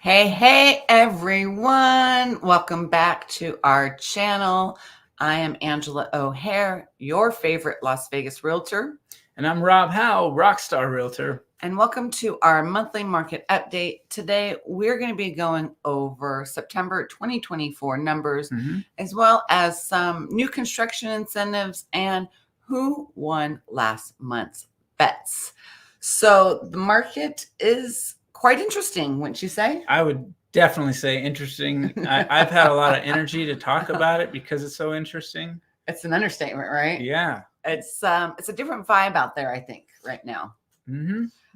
Hey, everyone. Welcome back to our channel. I am Angela O'Hare, your favorite Las Vegas realtor. And I'm Rob Howe, Rockstar Realtor. And welcome to our monthly market update. Today, we're going to be going over September 2024 numbers, as well as some new construction incentives and who won last month's bets. So the market is quite interesting, wouldn't you say? I would definitely say interesting. I've had a lot of energy to talk about it because it's so interesting. It's an understatement, right? Yeah. It's a different vibe out there, I think, right now.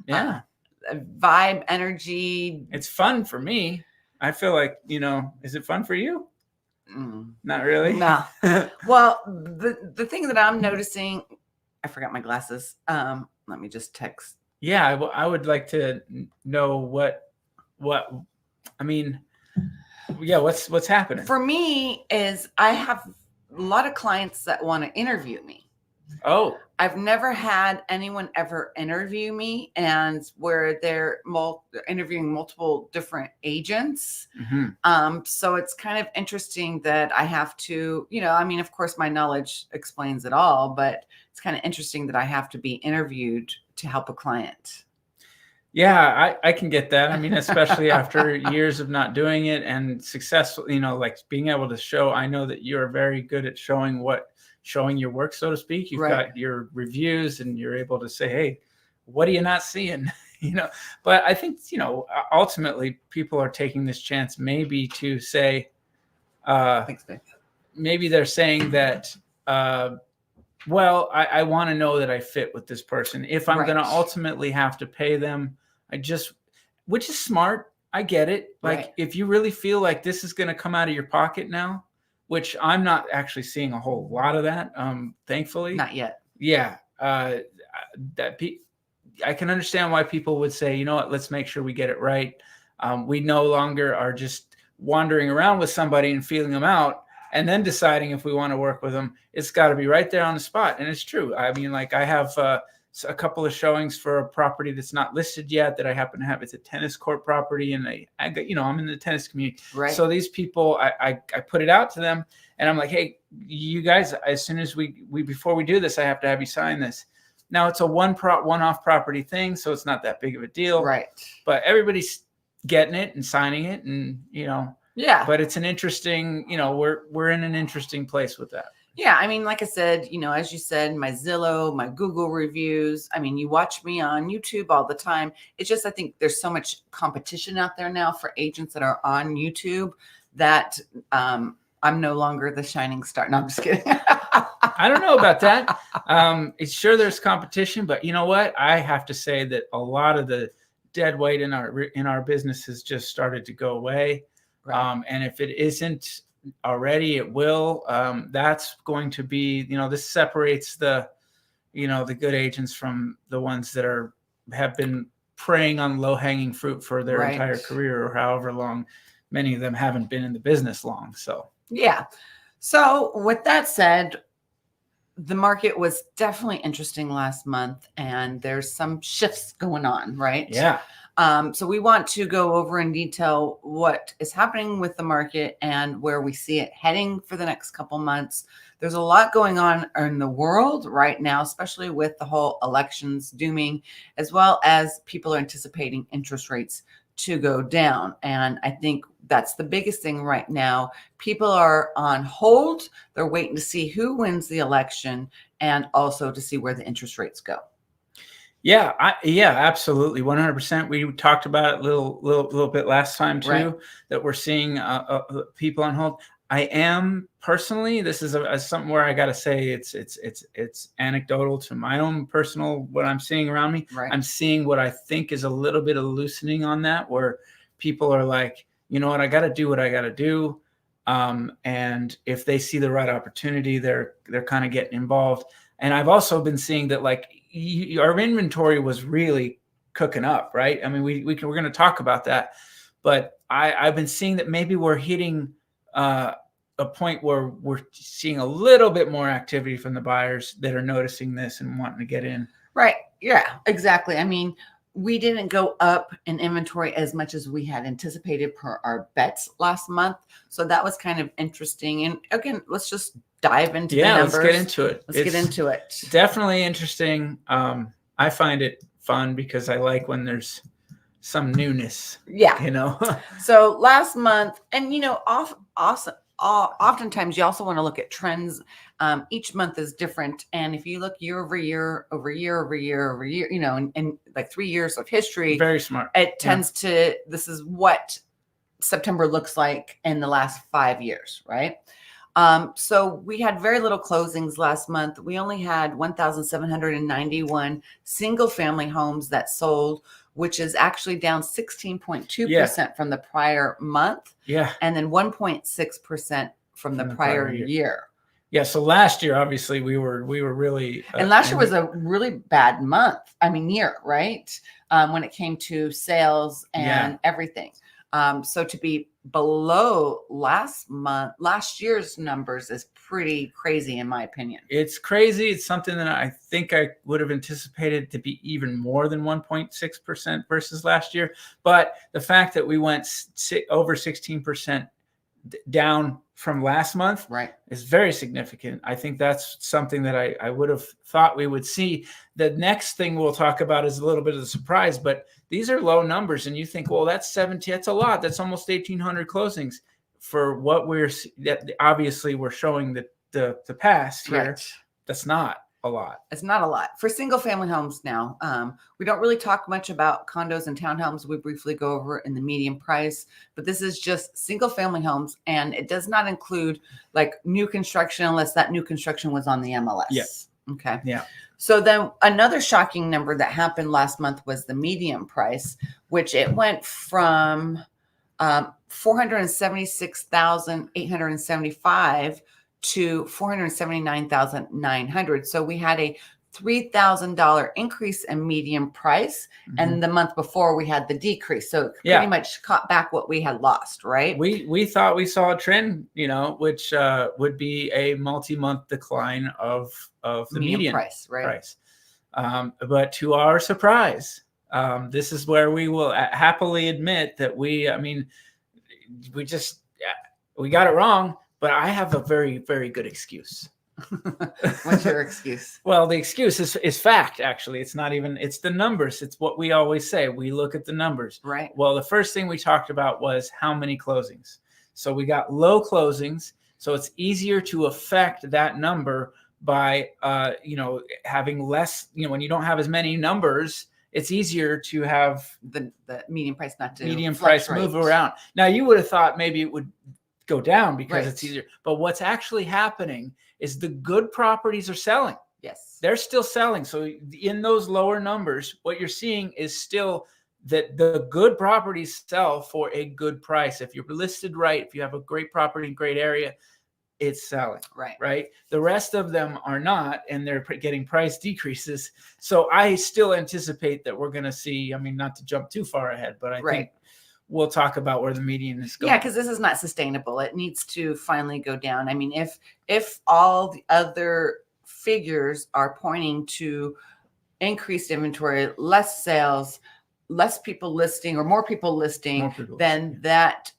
Yeah. Vibe, energy. It's fun for me. I feel like, is it fun for you? Not really. No. Well, the thing that I'm noticing, I forgot my glasses. Let me just text. Yeah, I would like to know what's happening. For me is I have a lot of clients that want to interview me. Oh. I've never had anyone ever interview me, and where they're interviewing multiple different agents. So it's kind of interesting that I have to, of course my knowledge explains it all, but it's kind of interesting that I have to be interviewed to help a client. Yeah, I can get that. I mean, especially after years of not doing it and successful, like being able to show, I know that you're very good at showing your work, so to speak. You've got your reviews and you're able to say, hey, what are you not seeing? But I think, ultimately people are taking this chance maybe to say, maybe they're saying that, well, I want to know that I fit with this person. If I'm going to ultimately have to pay them, which is smart. I get it. Like if you really feel like this is going to come out of your pocket now, which I'm not actually seeing a whole lot of that, thankfully. Not yet. Yeah. I can understand why people would say, you know what, let's make sure we get it right. We no longer are just wandering around with somebody and feeling them out and then deciding if we want to work with them. It's got to be right there on the spot. And it's true. I mean, like I have a couple of showings for a property that's not listed yet that I happen to have. It's a tennis court property, and I'm in the tennis community. Right. So these people, I put it out to them, and I'm like, hey, you guys, as soon as we before we do this, I have to have you sign this. Now it's a one-off property thing, so it's not that big of a deal. Right. But everybody's getting it and signing it, and yeah. But it's an interesting, we're in an interesting place with that. Yeah, I mean, like I said, as you said, my Zillow, my Google reviews. I mean, you watch me on YouTube all the time. It's just, I think there's so much competition out there now for agents that are on YouTube that I'm no longer the shining star. No, I'm just kidding. I don't know about that. It's sure there's competition, but you know what? I have to say that a lot of the dead weight in our business has just started to go away. And if it isn't already, it will. That's going to be, this separates the good agents from the ones that have been preying on low-hanging fruit for their entire career, or however long. Many of them haven't been in the business long. So yeah. So with that said, the market was definitely interesting last month, and there's some shifts going on, right? Yeah. So we want to go over in detail what is happening with the market and where we see it heading for the next couple months. There's a lot going on in the world right now, especially with the whole elections dooming, as well as people are anticipating interest rates to go down. And I think that's the biggest thing right now. People are on hold. They're waiting to see who wins the election and also to see where the interest rates go. Yeah, absolutely, 100%. We talked about it a little bit last time too, that we're seeing people on hold. I am personally, this is something where I got to say it's anecdotal to my own personal, what I'm seeing around me. I'm seeing what I think is a little bit of loosening on that, where people are like, you know what, I got to do what I got to do. And if they see the right opportunity, they're kind of getting involved. And I've also been seeing that, like, our inventory was really cooking up, right? I mean, we're going to talk about that, but I've been seeing that maybe we're hitting a point where we're seeing a little bit more activity from the buyers that are noticing this and wanting to get in. Right. Yeah, exactly. I mean, we didn't go up in inventory as much as we had anticipated per our bets last month. So that was kind of interesting. And again, let's just dive into the numbers. Let's get into it. Let's get into it. Definitely interesting. I find it fun because I like when there's some newness. Yeah. You know? So last month, and you know, oftentimes you also want to look at trends. Each month is different. And if you look year over year, you know, and like 3 years of history, very smart. It tends to, this is what September looks like in the last 5 years, right? So we had very little closings last month. We only had 1,791 single family homes that sold, which is actually down 16.2% from the prior month. Yeah. And then 1.6% from the prior year. Yeah. So last year, obviously we were really, and last year was a really bad month. I mean, year, right? When it came to sales and everything. So to be below last year's numbers is pretty crazy in my opinion. It's crazy. It's something that I think I would have anticipated to be even more than 1.6% versus last year. But the fact that we went over 16% down from last month is very significant. I think that's something that I would have thought we would see. The next thing we'll talk about is a little bit of the surprise, but these are low numbers. And you think, well, that's 17, that's a lot. That's almost 1,800 closings for what obviously we're showing the past here. Right. That's not a lot. It's not a lot for single family homes. Now, we don't really talk much about condos and townhomes. We briefly go over in the median price, but this is just single family homes. And it does not include like new construction unless that new construction was on the MLS. Yeah. Okay. Yeah. So then another shocking number that happened last month was the median price, which it went from 476,875 to 479,900. So we had a $3,000 increase in median price. And the month before we had the decrease. So it pretty much caught back what we had lost, right? We thought we saw a trend, you know, which would be a multi-month decline of the median price, right? But to our surprise, this is where we will happily admit that we got it wrong. But I have a very, very good excuse. What's your excuse? Well, the excuse is fact, actually. It's not even, it's the numbers. It's what we always say. We look at the numbers. Right. Well, the first thing we talked about was how many closings. So we got low closings. So it's easier to affect that number by, having less, when you don't have as many numbers, it's easier to have the median price move around. Now, you would have thought maybe it would go down because it's easier. But what's actually happening is the good properties are selling. Yes. They're still selling. So in those lower numbers, what you're seeing is still that the good properties sell for a good price. If you're listed right, if you have a great property in a great area, it's selling. Right. The rest of them are not, and they're getting price decreases. So I still anticipate that we're going to see, not to jump too far ahead, but I think we'll talk about where the median is going. Yeah, because this is not sustainable. It needs to finally go down. If all the other figures are pointing to increased inventory, less sales, less people listing or more people listing, then that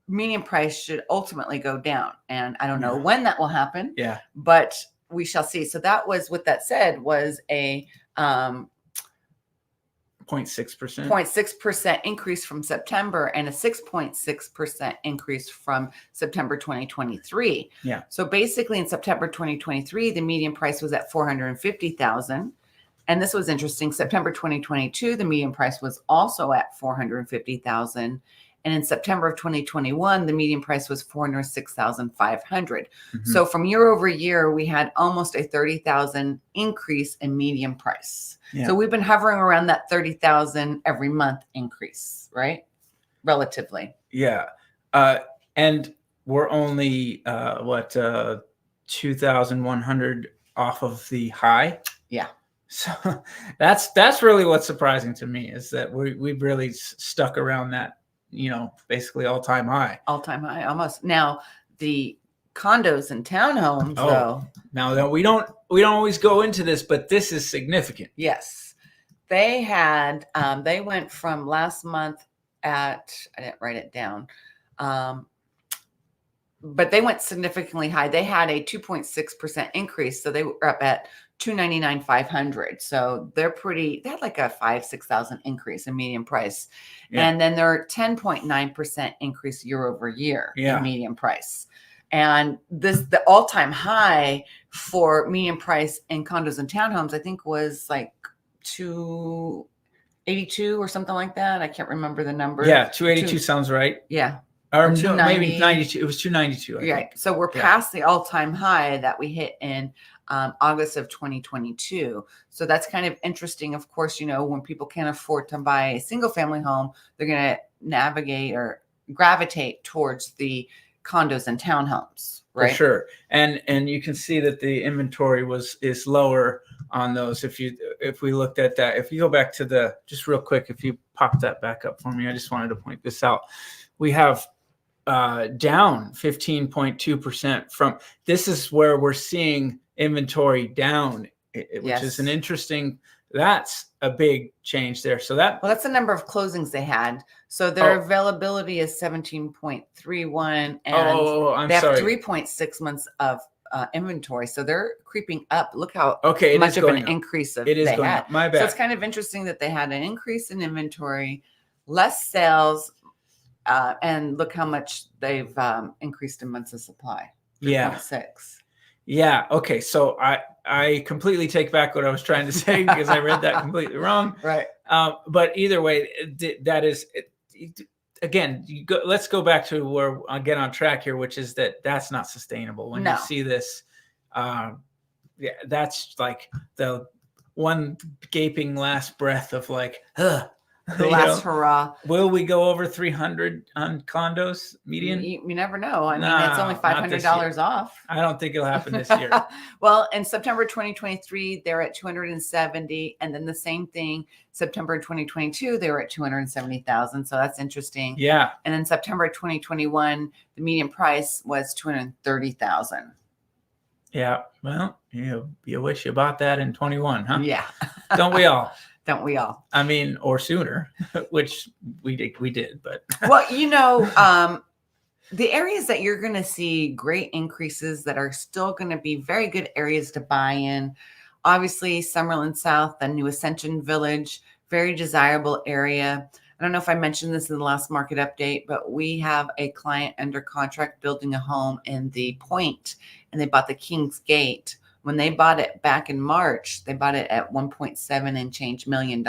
median price should ultimately go down. And I don't know when that will happen. Yeah. But we shall see. So that was, with that said, was a 0.6% increase from September and a 6.6% increase from September 2023. Yeah. So basically in September 2023, the median price was at 450,000. And this was interesting. September 2022, the median price was also at 450,000. And in September of 2021, the median price was 406,500. So from year over year, we had almost a 30,000 increase in median price. Yeah. So we've been hovering around that 30,000 every month increase, right? Relatively. Yeah. And we're only 2,100 off of the high. Yeah. So that's really what's surprising to me, is that we've really stuck around that, basically all-time high. All-time high, almost. Now, the condos and townhomes, though. Now, we don't always go into this, but this is significant. Yes. they went from last month I didn't write it down. But they went significantly high. They had a 2.6% increase. So they were up at 299,500. So they had like a 6,000 increase in median price. Yeah. And then they're 10.9% increase year over year in median price. And the all-time high for median price in condos and townhomes, I think was like 282 or something like that. I can't remember the number. Yeah, 282 sounds right. Yeah. Or no, maybe 92. It was 292. I think. So we're past the all-time high that we hit in August of 2022. So that's kind of interesting. Of course, when people can't afford to buy a single-family home, they're going to navigate or gravitate towards the condos and townhomes, right? For sure. And you can see that the inventory is lower on those. If we looked at that, if you go back to just real quick, if you pop that back up for me, I just wanted to point this out. We have down 15.2% from, this is where we're seeing inventory down, which is an interesting, that's a big change there. So that's the number of closings they had. So their availability is 17.31 and they have 3.6 months of inventory. So they're creeping up. Look how much of an increase they had. My bad. So it's kind of interesting that they had an increase in inventory, less sales, and look how much they've increased in months of supply. 3.6. Yeah. Okay. So I completely take back what I was trying to say because I read that completely wrong. Right. But either way, that is, again, let's go back to where I'll get on track here, which is that's not sustainable. When you see this, that's like the one gaping last breath of like, the last hurrah. Will we go over 300 on condos median? You never know. I mean, it's only $500 off. I don't think it'll happen this year. Well, in September 2023, they're at 270. And then the same thing, September 2022, they were at 270,000. So that's interesting. Yeah. And then September 2021, the median price was 230,000. Yeah. Well, you wish you bought that in 21, huh? Yeah. Don't we all? Don't we all? I mean, or sooner, which we did, but. Well, the areas that you're going to see great increases that are still going to be very good areas to buy in. Obviously, Summerlin South, the new Ascension Village, very desirable area. I don't know if I mentioned this in the last market update, but we have a client under contract building a home in the Point, and they bought the King's Gate. When they bought it back in March, they bought it at 1.7 and change $million.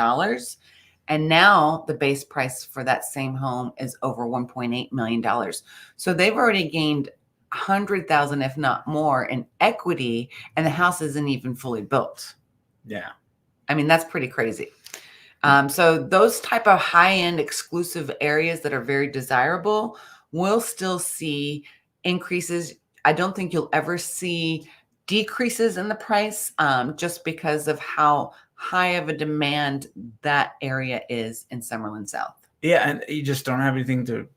And now the base price for that same home is over $1.8 million. So they've already gained 100,000, if not more, in equity, and the house isn't even fully built. Yeah. I mean, that's pretty crazy. So those type of high-end exclusive areas that are very desirable will still see increases. I don't think you'll ever see decreases in the price just because of how high of a demand that area is in Summerlin South. Yeah, and you just don't have anything to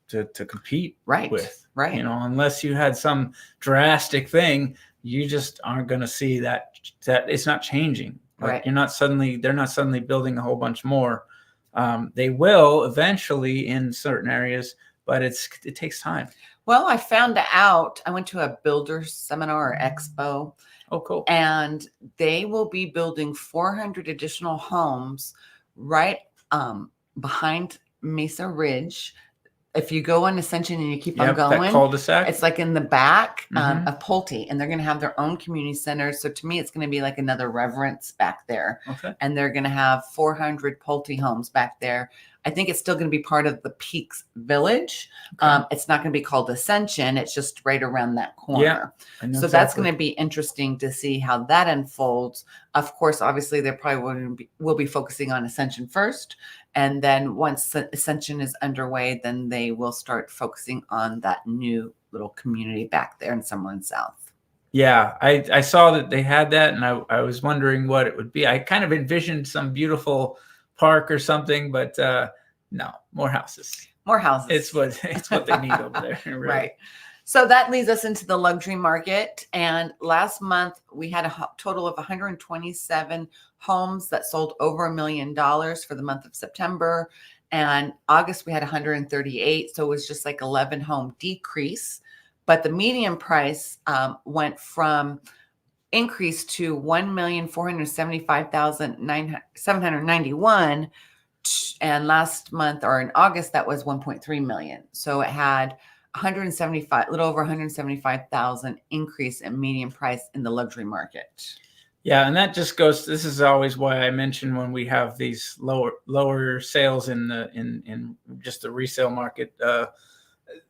compete with. Right. Unless you had some drastic thing, you just aren't going to see that it's not changing. Like they're not suddenly building a whole bunch more. They will eventually in certain areas, but it takes time. Well, I found out, I went to a builder seminar or expo. Oh, cool. And they will be building 400 additional homes right behind Mesa Ridge. If you go on Ascension and you keep on going, that cul-de-sac. It's like in the back of Pulte, and they're going to have their own community centers. So to me, it's going to be like another Reverence back there. Okay. And they're going to have 400 Pulte homes back there. I think it's still going to be part of the Peaks Village. Okay. It's not going to be called Ascension. It's just right around that corner. Yeah, so that's going to be interesting to see how that unfolds. Of course, obviously, they probably will be focusing on Ascension first. And then once Ascension is underway, then they will start focusing on that new little community back there in Summerlin South. Yeah, I saw that they had that, and I was wondering what it would be. I kind of envisioned some beautiful park or something, but no, more houses. More houses. It's what they need over there. Really. Right. So that leads us into the luxury market. And last month we had a total of 127 homes that sold over $1 million for the month of September. And August, we had 138. So it was just like 11 home decrease. But the median price went from increase to 1,475,791. And last month, or in August, that was 1.3 million. So it had 175, a little over 175,000 increase in median price in the luxury market. Yeah, and that just goes. This is always why I mention when we have these lower sales in just the resale market,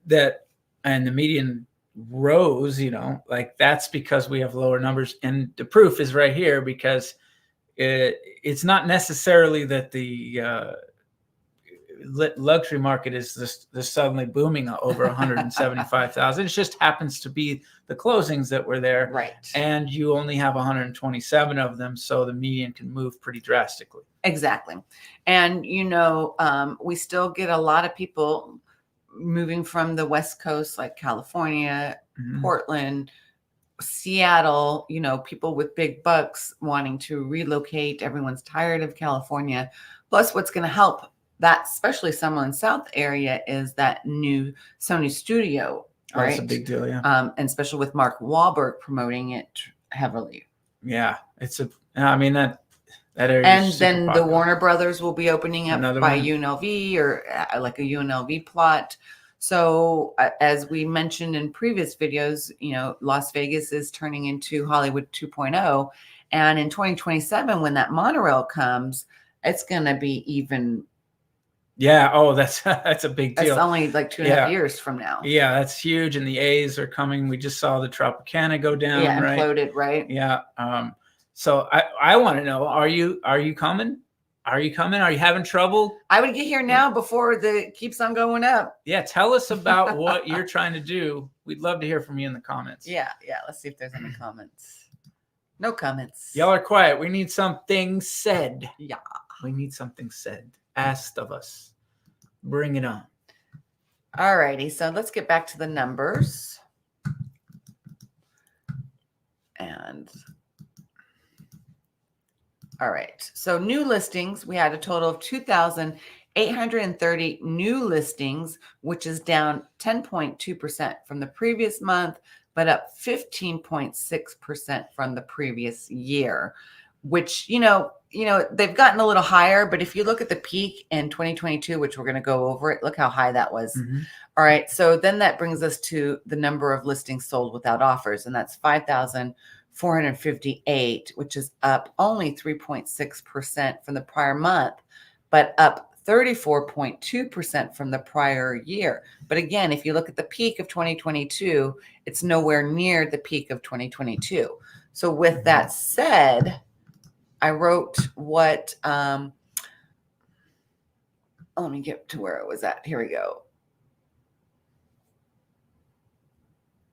that and the median rose. Like that's because we have lower numbers, and the proof is right here because it's not necessarily that the luxury market is this suddenly booming over 175,000. It just happens to be the closings that were there, right? And you only have 127 of them, so the median can move pretty drastically. Exactly. And we still get a lot of people moving from the West Coast, like California, Portland, Seattle, people with big bucks wanting to relocate. Everyone's tired of California. Plus, what's going to help that, especially Summerlin South area, is that new Sony studio. Right? That's a big deal, yeah. And especially with Mark Wahlberg promoting it heavily. Yeah, I mean that area. And then popular. The Warner Brothers will be opening up Another by one. UNLV or like a UNLV plot. So as we mentioned in previous videos, Las Vegas is turning into Hollywood 2.0. And in 2027, when that monorail comes, it's going to be even. Yeah. Oh, that's a big deal. That's only like 2.5 years from now. Yeah, that's huge. And the A's are coming. We just saw the Tropicana go down. Yeah, imploded, right? Yeah. So I want to know, are you coming? Are you coming? Are you having trouble? I would get here now before it keeps on going up. Yeah, tell us about what you're trying to do. We'd love to hear from you in the comments. Yeah. Let's see if there's any comments. No comments. Y'all are quiet. We need something said. Yeah. We need something said. Asked of us. Bring it on. All righty. So let's get back to the numbers. And all right. So new listings, we had a total of 2,830 new listings, which is down 10.2% from the previous month, but up 15.6% from the previous year, which, they've gotten a little higher, but if you look at the peak in 2022, which we're going to go over it, look how high that was. All right. So then that brings us to the number of listings sold without offers, and that's 5,458, which is up only 3.6% from the prior month, but up 34.2% from the prior year. But again, if you look at the peak of 2022, it's nowhere near the peak of 2022. So with that said, I wrote what, let me get to where it was at. Here we go.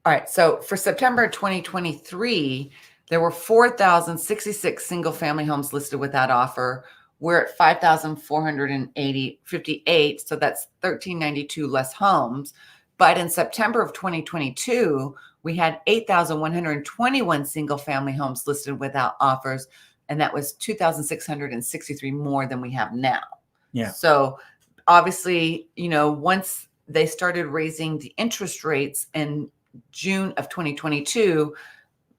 All right. So for September 2023, there were 4,066 single family homes listed without offer. We're at 5,458. So that's 1,392 less homes. But in September of 2022, we had 8,121 single family homes listed without offers. And that was 2,663 more than we have now. Yeah. So obviously, once they started raising the interest rates in June of 2022,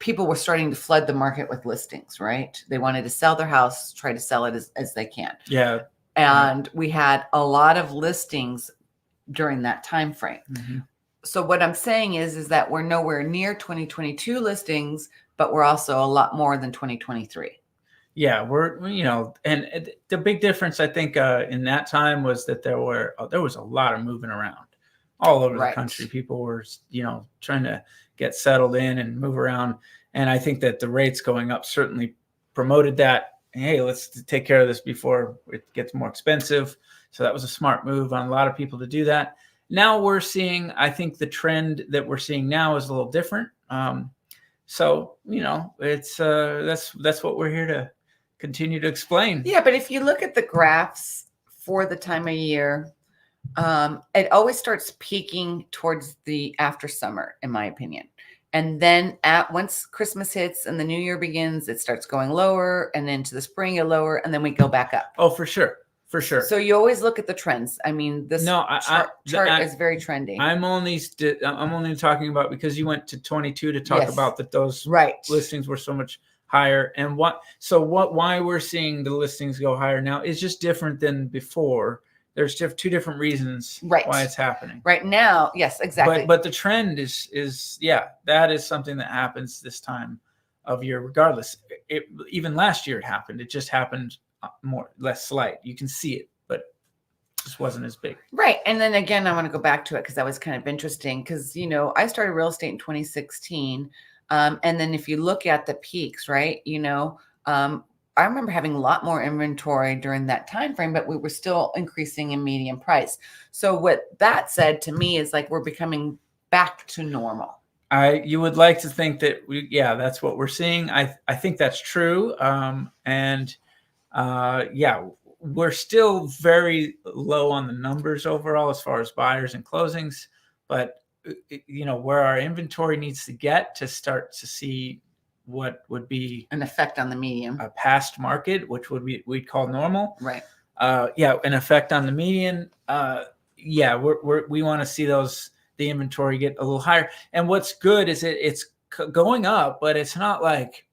people were starting to flood the market with listings, right? They wanted to sell their house, try to sell it as they can. Yeah. And we had a lot of listings during that time frame. So what I'm saying is that we're nowhere near 2022 listings, but we're also a lot more than 2023. Yeah, and the big difference I think in that time was that there was a lot of moving around all over the country. People were, trying to get settled in and move around. And I think that the rates going up certainly promoted that. Hey, let's take care of this before it gets more expensive. So that was a smart move on a lot of people to do that. Now we're seeing, I think the trend that we're seeing now is a little different. So, it's that's what we're here to continue to explain. Yeah, but if you look at the graphs for the time of year, it always starts peaking towards the after summer, in my opinion. And then once Christmas hits and the new year begins, it starts going lower, and into the spring it lower, and then we go back up. Oh, for sure. For sure. So you always look at the trends. I mean, this chart is very trendy. I'm only talking about because you went to 22 to talk about that those listings were so much higher, and why we're seeing the listings go higher now is just different than before. There's two different reasons why it's happening right now. Yes, exactly. But the trend is that is something that happens this time of year regardless. Even last year it happened. It just happened less slight. You can see it, but it just wasn't as big. Right. And then again, I want to go back to it because that was kind of interesting because, I started real estate in 2016. And then if you look at the peaks, right, I remember having a lot more inventory during that time frame, but we were still increasing in median price. So what that said to me is like we're becoming back to normal. You would like to think that that's what we're seeing. I think that's true. We're still very low on the numbers overall as far as buyers and closings, but where our inventory needs to get to start to see what would be an effect on the median, a past market, which we'd call normal. Right. An effect on the median. We want to see the inventory get a little higher. And what's good is it's going up, but it's not like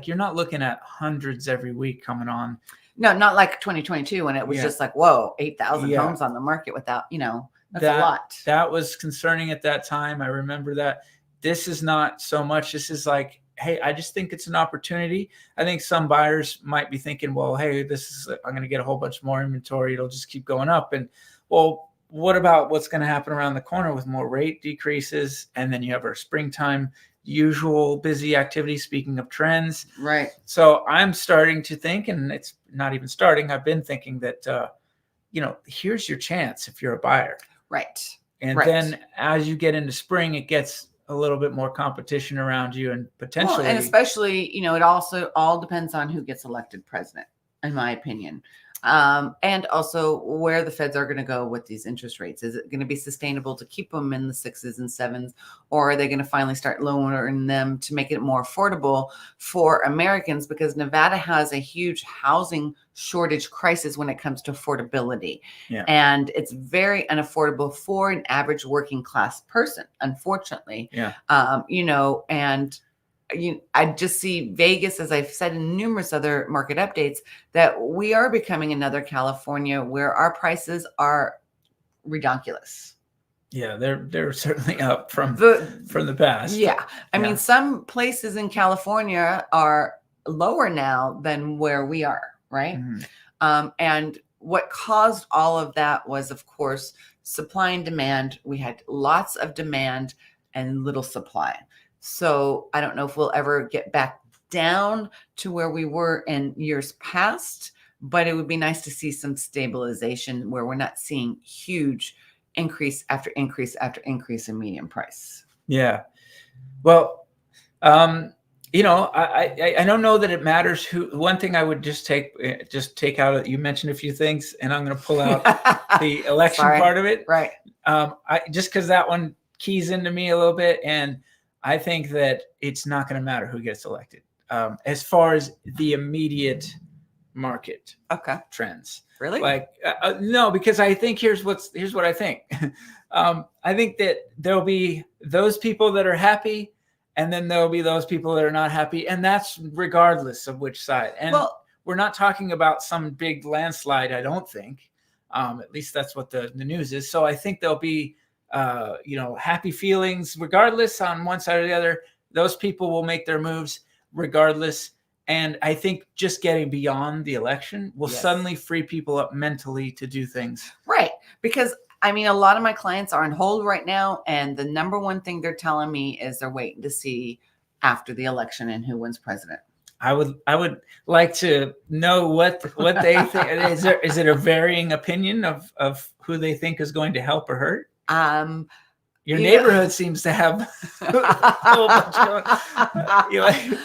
you're not looking at hundreds every week coming on. No, not like 2022 when it was just like, whoa, 8,000 homes on the market without, that's a lot. That was concerning at that time. I remember that. This is not so much. This is like, hey, I just think it's an opportunity. I think some buyers might be thinking, well, hey, I'm going to get a whole bunch more inventory. It'll just keep going up. And well, what about what's going to happen around the corner with more rate decreases? And then you have our springtime usual busy activity, speaking of trends. Right. So I'm starting to think, and it's not even starting, I've been thinking that, here's your chance if you're a buyer. Right. And then as you get into spring, it gets a little bit more competition around you and potentially. And especially, it also all depends on who gets elected president, in my opinion. And also where the feds are going to go with these interest rates. Is it going to be sustainable to keep them in the 6s and 7s, or are they going to finally start lowering them to make it more affordable for Americans? Because Nevada has a huge housing shortage crisis when it comes to affordability. Yeah. And it's very unaffordable for an average working class person, unfortunately. Yeah. I just see Vegas, as I've said in numerous other market updates, that we are becoming another California where our prices are redonkulous. Yeah, they're certainly up from the past. Yeah. I mean, some places in California are lower now than where we are, right? Mm-hmm. And what caused all of that was, of course, supply and demand. We had lots of demand and little supply. So I don't know if we'll ever get back down to where we were in years past, but it would be nice to see some stabilization where we're not seeing huge increase after increase after increase in median price. Yeah. Well, I don't know that it matters who. One thing I would just take out, you mentioned a few things, and I'm going to pull out the election part of it. Right. Just because that one keys into me a little bit, and I think that it's not going to matter who gets elected as far as the immediate market trends. Really? No, because I think here's what I think. I think that there'll be those people that are happy, and then there'll be those people that are not happy, and that's regardless of which side. And we're not talking about some big landslide, I don't think. At least that's what the news is. So I think there'll be happy feelings regardless on one side or the other. Those people will make their moves regardless. And I think just getting beyond the election will suddenly free people up mentally to do things. Right. Because I mean, a lot of my clients are on hold right now. And the number one thing they're telling me is they're waiting to see after the election and who wins president. I would like to know what they think. Is it a varying opinion of who they think is going to help or hurt? Your neighborhood seems to have a whole bunch going.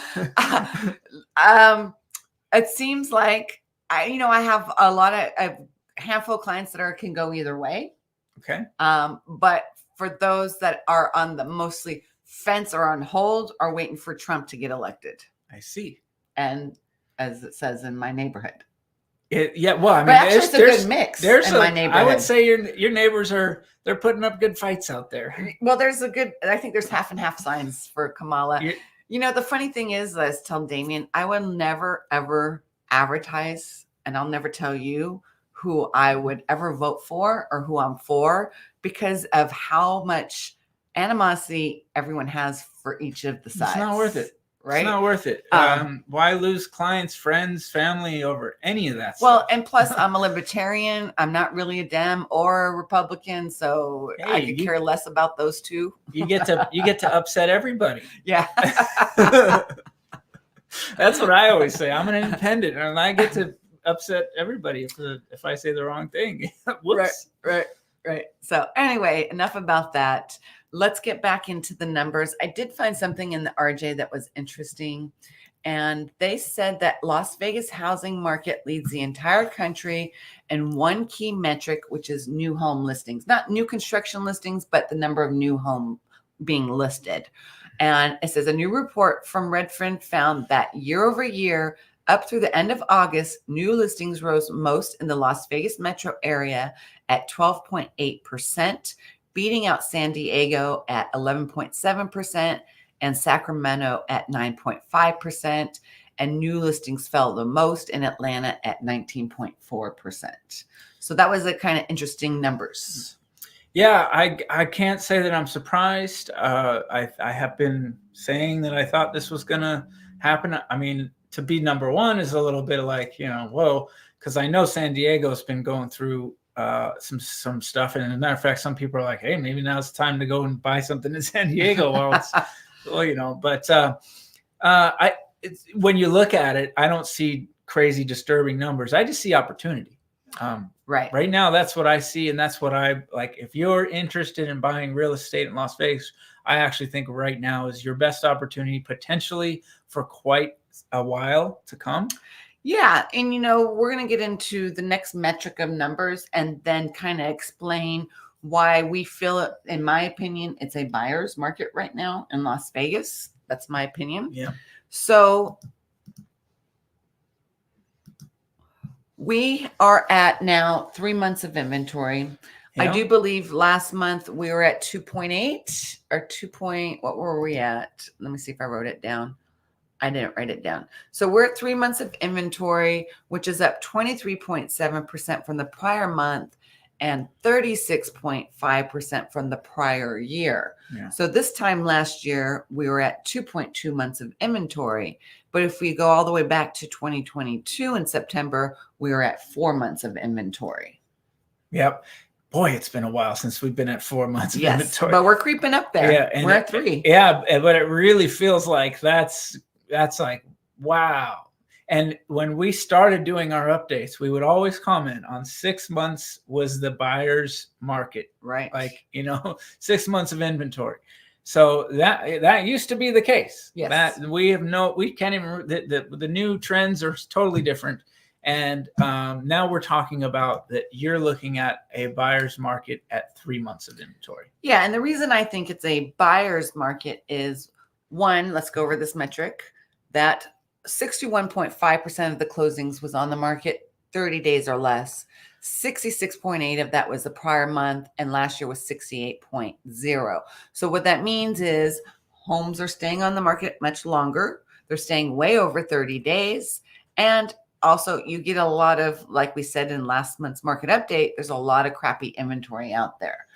It seems like I have a handful of clients that can go either way. Okay. But for those that are on the mostly fence are on hold or waiting for Trump to get elected. I see. And as it says in my neighborhood. Well, I mean, but actually, it's a good mix in my neighborhood. I would say your neighbors they're putting up good fights out there. Well, I think there's half and half signs for Kamala. The funny thing is, I was telling Damien, I will never, ever advertise, and I'll never tell you who I would ever vote for or who I'm for, because of how much animosity everyone has for each of the sides. It's not worth it. Right? It's not worth it. Why lose clients, friends, family over any of that well, stuff? And plus, I'm a libertarian. I'm not really a Dem or a Republican, so I could care less about those two. You get to upset everybody. Yeah. That's what I always say. I'm an independent, and I get to upset everybody if I say the wrong thing. Whoops. Right. So anyway, enough about that. Let's get back into the numbers. I did find something in the RJ that was interesting. And they said that Las Vegas housing market leads the entire country in one key metric, which is new home listings. Not new construction listings, but the number of new home being listed. And it says a new report from Redfin found that year over year, up through the end of August, new listings rose most in the Las Vegas metro area at 12.8%, beating out San Diego at 11.7% and Sacramento at 9.5%. And new listings fell the most in Atlanta at 19.4%. So that was a kind of interesting numbers. Yeah, I can't say that I'm surprised. I have been saying that I thought this was going to happen. I mean, to be number one is a little bit like, whoa, because I know San Diego's been going through some stuff. And as a matter of fact, some people are like, hey, maybe now it's time to go and buy something in San Diego. When you look at it, I don't see crazy disturbing numbers. I just see opportunity. Right now, that's what I see. And that's what I like. If you're interested in buying real estate in Las Vegas, I actually think right now is your best opportunity potentially for quite a while to come. Yeah. And, we're going to get into the next metric of numbers and then kind of explain why we feel it, in my opinion, it's a buyer's market right now in Las Vegas. That's my opinion. Yeah. So we are at now 3 months of inventory. Yeah. I do believe last month we were at 2.8 or 2 point. What were we at? Let me see if I wrote it down. I didn't write it down. So we're at 3 months of inventory, which is up 23.7% from the prior month and 36.5% from the prior year. Yeah. So this time last year, we were at 2.2 months of inventory. But if we go all the way back to 2022 in September, we were at 4 months of inventory. Yep. Boy, it's been a while since we've been at 4 months of inventory. But we're creeping up there. Yeah, and we're at 3. Yeah, but it really feels like that's like, wow. And when we started doing our updates, we would always comment on 6 months was the buyer's market. Right. Like, 6 months of inventory. So that used to be the case. Yes. That we can't even, the new trends are totally different. And now we're talking about that you're looking at a buyer's market at 3 months of inventory. Yeah. And the reason I think it's a buyer's market is, one, let's go over this metric, that 61.5% of the closings was on the market 30 days or less. 66.8 of that was the prior month, and last year was 68.0. So what that means is homes are staying on the market much longer. They're staying way over 30 days. And also you get a lot of, like we said in last month's market update, there's a lot of crappy inventory out there.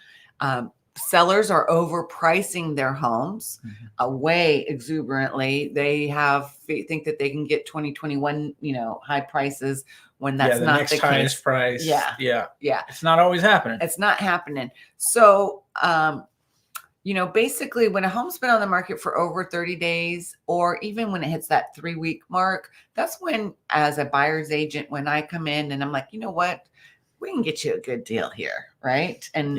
Sellers are overpricing their homes way exuberantly. They think that they can get 2021, high prices when that's not the case. Highest price. Yeah. It's not always happening. It's not happening. So, basically when a home's been on the market for over 30 days, or even when it hits that 3-week mark, that's when, as a buyer's agent, when I come in and I'm like, you know what? We can get you a good deal here, right? And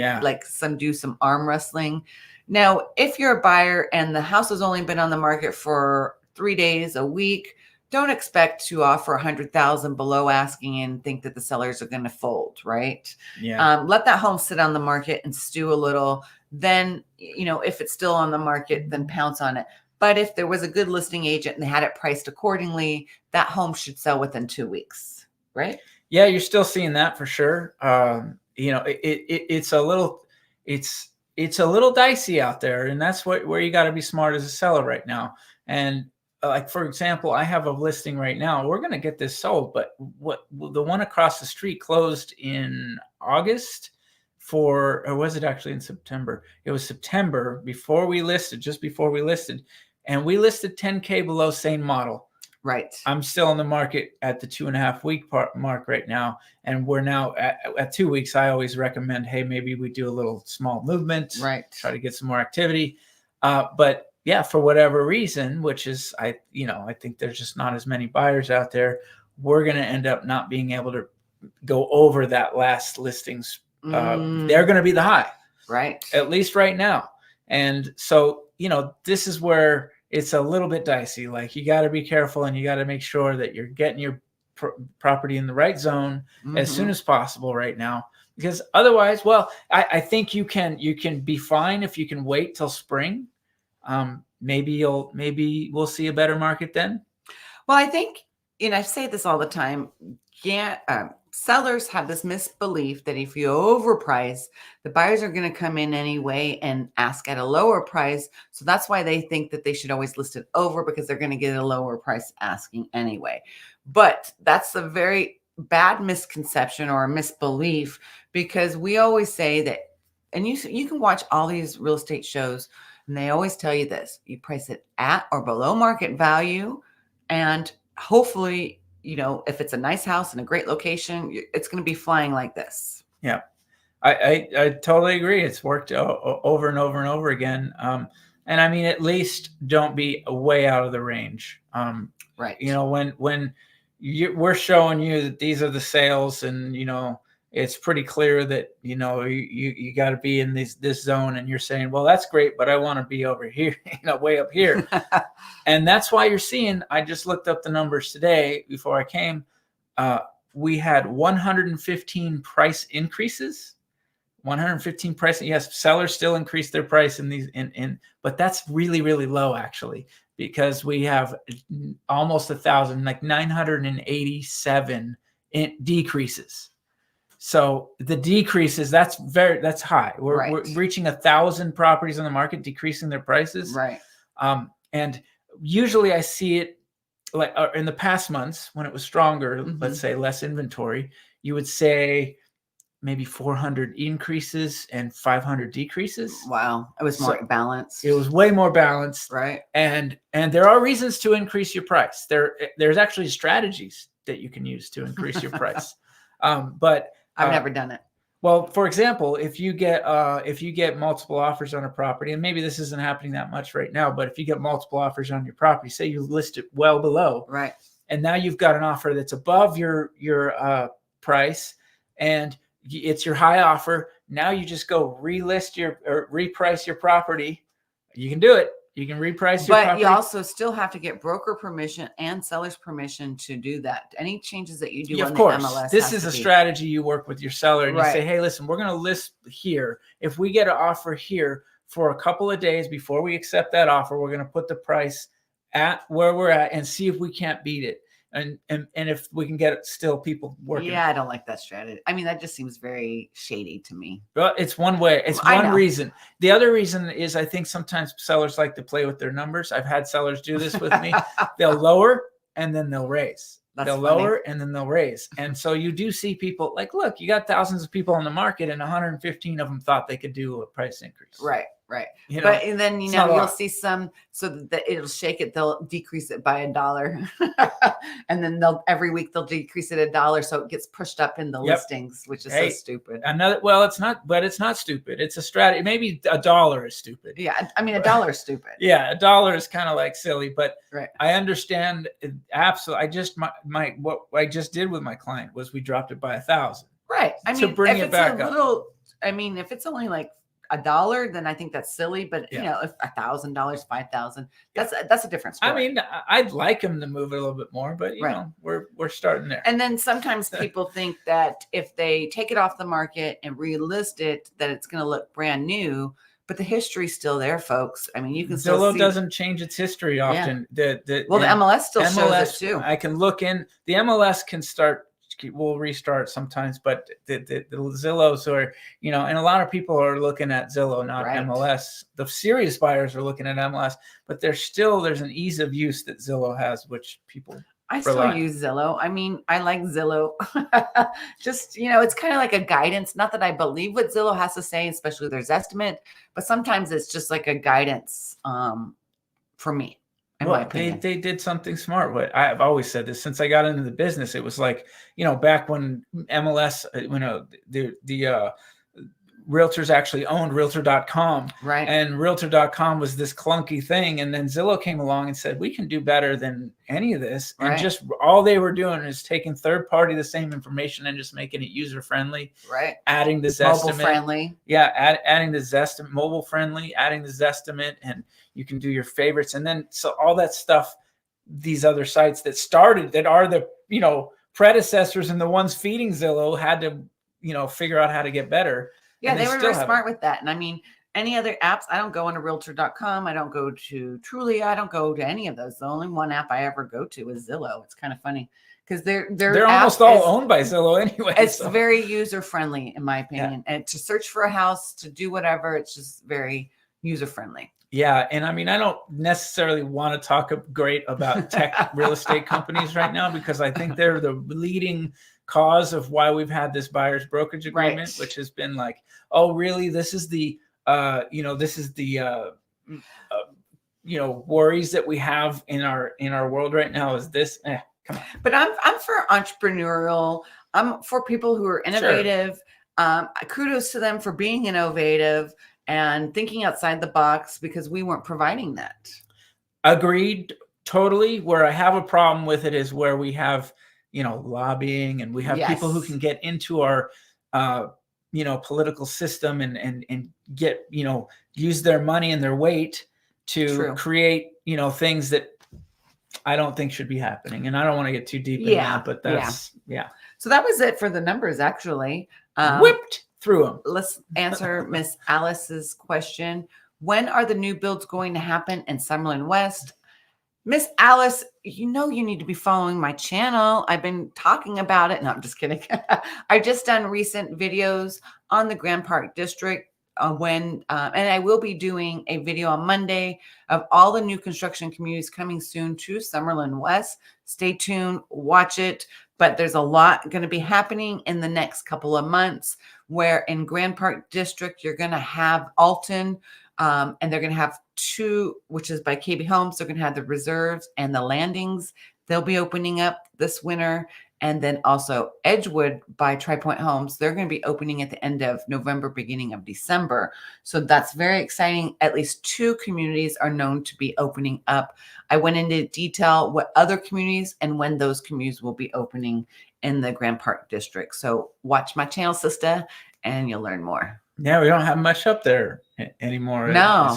do some arm wrestling. Now, if you're a buyer and the house has only been on the market for 3 days a week, don't expect to offer $100,000 below asking and think that the sellers are going to fold, right? Yeah. Let that home sit on the market and stew a little. then, if it's still on the market, then pounce on it. But if there was a good listing agent and they had it priced accordingly, that home should sell within 2 weeks, right? Yeah, you're still seeing that for sure. It's a little, it's a little dicey out there, and that's where you got to be smart as a seller right now. And like, for example, I have a listing right now. We're going to get this sold, but the one across the street closed in August or was it actually in September? It was September before we listed, just before we listed, and we listed 10K below same model. Right. I'm still in the market at the 2.5 week mark right now. And we're now at 2 weeks. I always recommend, hey, maybe we do a little small movement, right? Try to get some more activity. But yeah, for whatever reason, which is, I think there's just not as many buyers out there. We're going to end up not being able to go over that last listings. They're going to be the high, right? At least right now. And so, this is where it's a little bit dicey. Like, you got to be careful, and you got to make sure that you're getting your property in the right zone as soon as possible right now, because otherwise, well, I think you can be fine if you can wait till spring. Maybe we'll see a better market then. Well, I think, I say this all the time. Sellers have this misbelief that if you overprice, the buyers are going to come in anyway and ask at a lower price. So that's why they think that they should always list it over, because they're going to get a lower price asking anyway. But that's a very bad misconception or a misbelief, because we always say that, and you can watch all these real estate shows, and they always tell you this: you price it at or below market value, and hopefully, if it's a nice house in a great location, it's going to be flying like this. Yeah, I totally agree. It's worked over and over and over again. And I mean, at least don't be way out of the range. Right. When we're showing you that these are the sales, and, it's pretty clear that, you got to be in this zone, and you're saying, well, that's great, but I want to be over here, way up here. And that's why you're seeing, I just looked up the numbers today before I came. We had 115 price increases. 115 price. Yes, sellers still increased their price in these, but that's really, really low, actually, because we have almost 1,000, like 987 decreases. So the decreases, that's high. We're reaching 1,000 properties on the market decreasing their prices. Right. And usually I see it like in the past months when it was stronger, let's say less inventory, you would say maybe 400 increases and 500 decreases. Wow. It was more balanced. It was way more balanced. Right. And there are reasons to increase your price. There's actually strategies that you can use to increase your price. But I've never done it. Well, for example, if you get multiple offers on a property, and maybe this isn't happening that much right now, but if you get multiple offers on your property, say you list it well below, right, and now you've got an offer that's above your price, and it's your high offer. Now you just go reprice your property. You can do it. You can reprice your property. But you also still have to get broker permission and seller's permission to do that. Any changes that you do on the MLS. This is a strategy you work with your seller, and you say, hey, listen, we're going to list here. If we get an offer here for a couple of days before we accept that offer, we're going to put the price at where we're at and see if we can't beat it. And if we can get it, still people working. Yeah, I don't like that strategy. I mean, that just seems very shady to me. Well, it's one way. It's one reason. The other reason is I think sometimes sellers like to play with their numbers. I've had sellers do this with me. They'll lower and then they'll raise. They'll lower and then they'll raise. And so you do see people like, look, you got thousands of people on the market, and 115 of them thought they could do a price increase. Right. Right. But and then, you'll see some, so that it'll shake it. They'll decrease it by $1. And then every week they'll decrease it $1. So it gets pushed up in the listings, which is so stupid. It's not stupid. It's a strategy. Maybe $1 is stupid. Yeah. I mean, $1 is stupid. Yeah. $1 is kind of like silly, but right. I understand. Absolutely. What I just did with my client was we dropped it by 1,000. Right. I mean, to bring it back up. If it's only like $1, then I think that's silly. But if $1,000, 5,000, that's a different story. I mean, I'd like him to move it a little bit more, but we're starting there. And then sometimes people think that if they take it off the market and relist it, that it's going to look brand new. but the history's still there, folks. I mean, you can still Zillow see. doesn't change its history often. The MLS still shows it too. I can look in. The MLS will restart sometimes, but the Zillows are, and a lot of people are looking at Zillow, not MLS. The serious buyers are looking at MLS, but there's an ease of use that Zillow has, which people. I still use Zillow. I mean, I like Zillow. Just, it's kind of like a guidance. Not that I believe what Zillow has to say, especially their estimate, but sometimes it's just like a guidance for me. Well, they did something smart. But I've always said this since I got into the business. It was like, back when MLS, the realtors actually owned Realtor.com. Right. And Realtor.com was this clunky thing. And then Zillow came along and said, we can do better than any of this. And just all they were doing is taking third party, the same information and just making it user friendly. Right. Adding the Zestimate. Mobile friendly. Yeah. Adding the Zestimate, mobile friendly, adding the Zestimate, and you can do your favorites. And then, so all that stuff, these other sites that are the, predecessors and the ones feeding Zillow had to, figure out how to get better. Yeah, they were very smart with that. And I mean, any other apps, I don't go into Realtor.com. I don't go to Trulia. I don't go to any of those. The only one app I ever go to is Zillow. It's kind of funny because they're almost all owned by Zillow anyway. It's very user friendly, in my opinion. Yeah. And to search for a house, to do whatever, it's just very user friendly. Yeah. And I mean, I don't necessarily want to talk great about tech real estate companies right now, because I think they're the leading cause of why we've had this buyer's brokerage agreement, which has been like, oh, really? This is the, worries that we have in our world right now is this. Come on. But I'm for entrepreneurial. I'm for people who are innovative. Sure. Kudos to them for being innovative and thinking outside the box, because we weren't providing that. Agreed. Totally. Where I have a problem with it is where we have, lobbying, and we have people who can get into our, political system and get, use their money and their weight to create, things that I don't think should be happening. And I don't want to get too deep in that, but that's, So that was it for the numbers, actually. Whipped through them. Let's answer Miss Alice's question. When are the new builds going to happen in Summerlin West? Miss Alice, you need to be following my channel. I've been talking about it. No, I'm just kidding. I've just done recent videos on the Grand Park District and I will be doing a video on Monday of all the new construction communities coming soon to Summerlin West. Stay tuned, watch it. But there's a lot going to be happening in the next couple of months, where in Grand Park District, you're going to have Alton, and they're going to have two, which is by KB Homes. They're going to have the reserves and the landings. They'll be opening up this winter. And then also Edgewood by Tri-Point Homes. They're going to be opening at the end of November, beginning of December. So that's very exciting. At least two communities are known to be opening up. I went into detail what other communities and when those communities will be opening in the Grand Park District. So watch my channel, sister, and you'll learn more. Yeah, we don't have much up there anymore. No.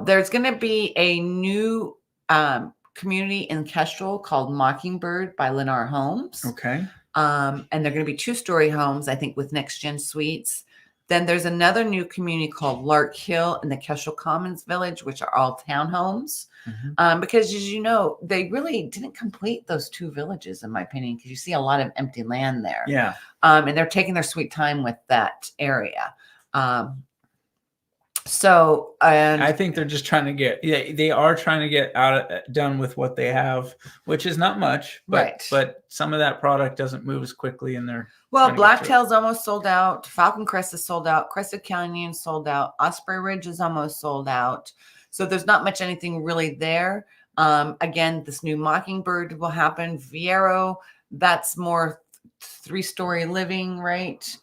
There's going to be a new community in Kestrel called Mockingbird by Lennar Homes. Okay. And they're going to be 2-story homes, I think, with next gen suites. Then there's another new community called Lark Hill in the Kestrel Commons Village, which are all townhomes. Mm-hmm. Because as you know, they really didn't complete those two villages, in my opinion, because you see a lot of empty land there. Yeah. And they're taking their sweet time with that area. So, and I think they're just trying to get, they are trying to get done with what they have, which is not much, but some of that product doesn't move as quickly in there. Well, Blacktail's almost sold out. Falcon Crest is sold out. Crested Canyon is sold out. Osprey Ridge is almost sold out. So there's not much anything really there. Again, this new Mockingbird will happen. Viero, that's more 3-story living, right?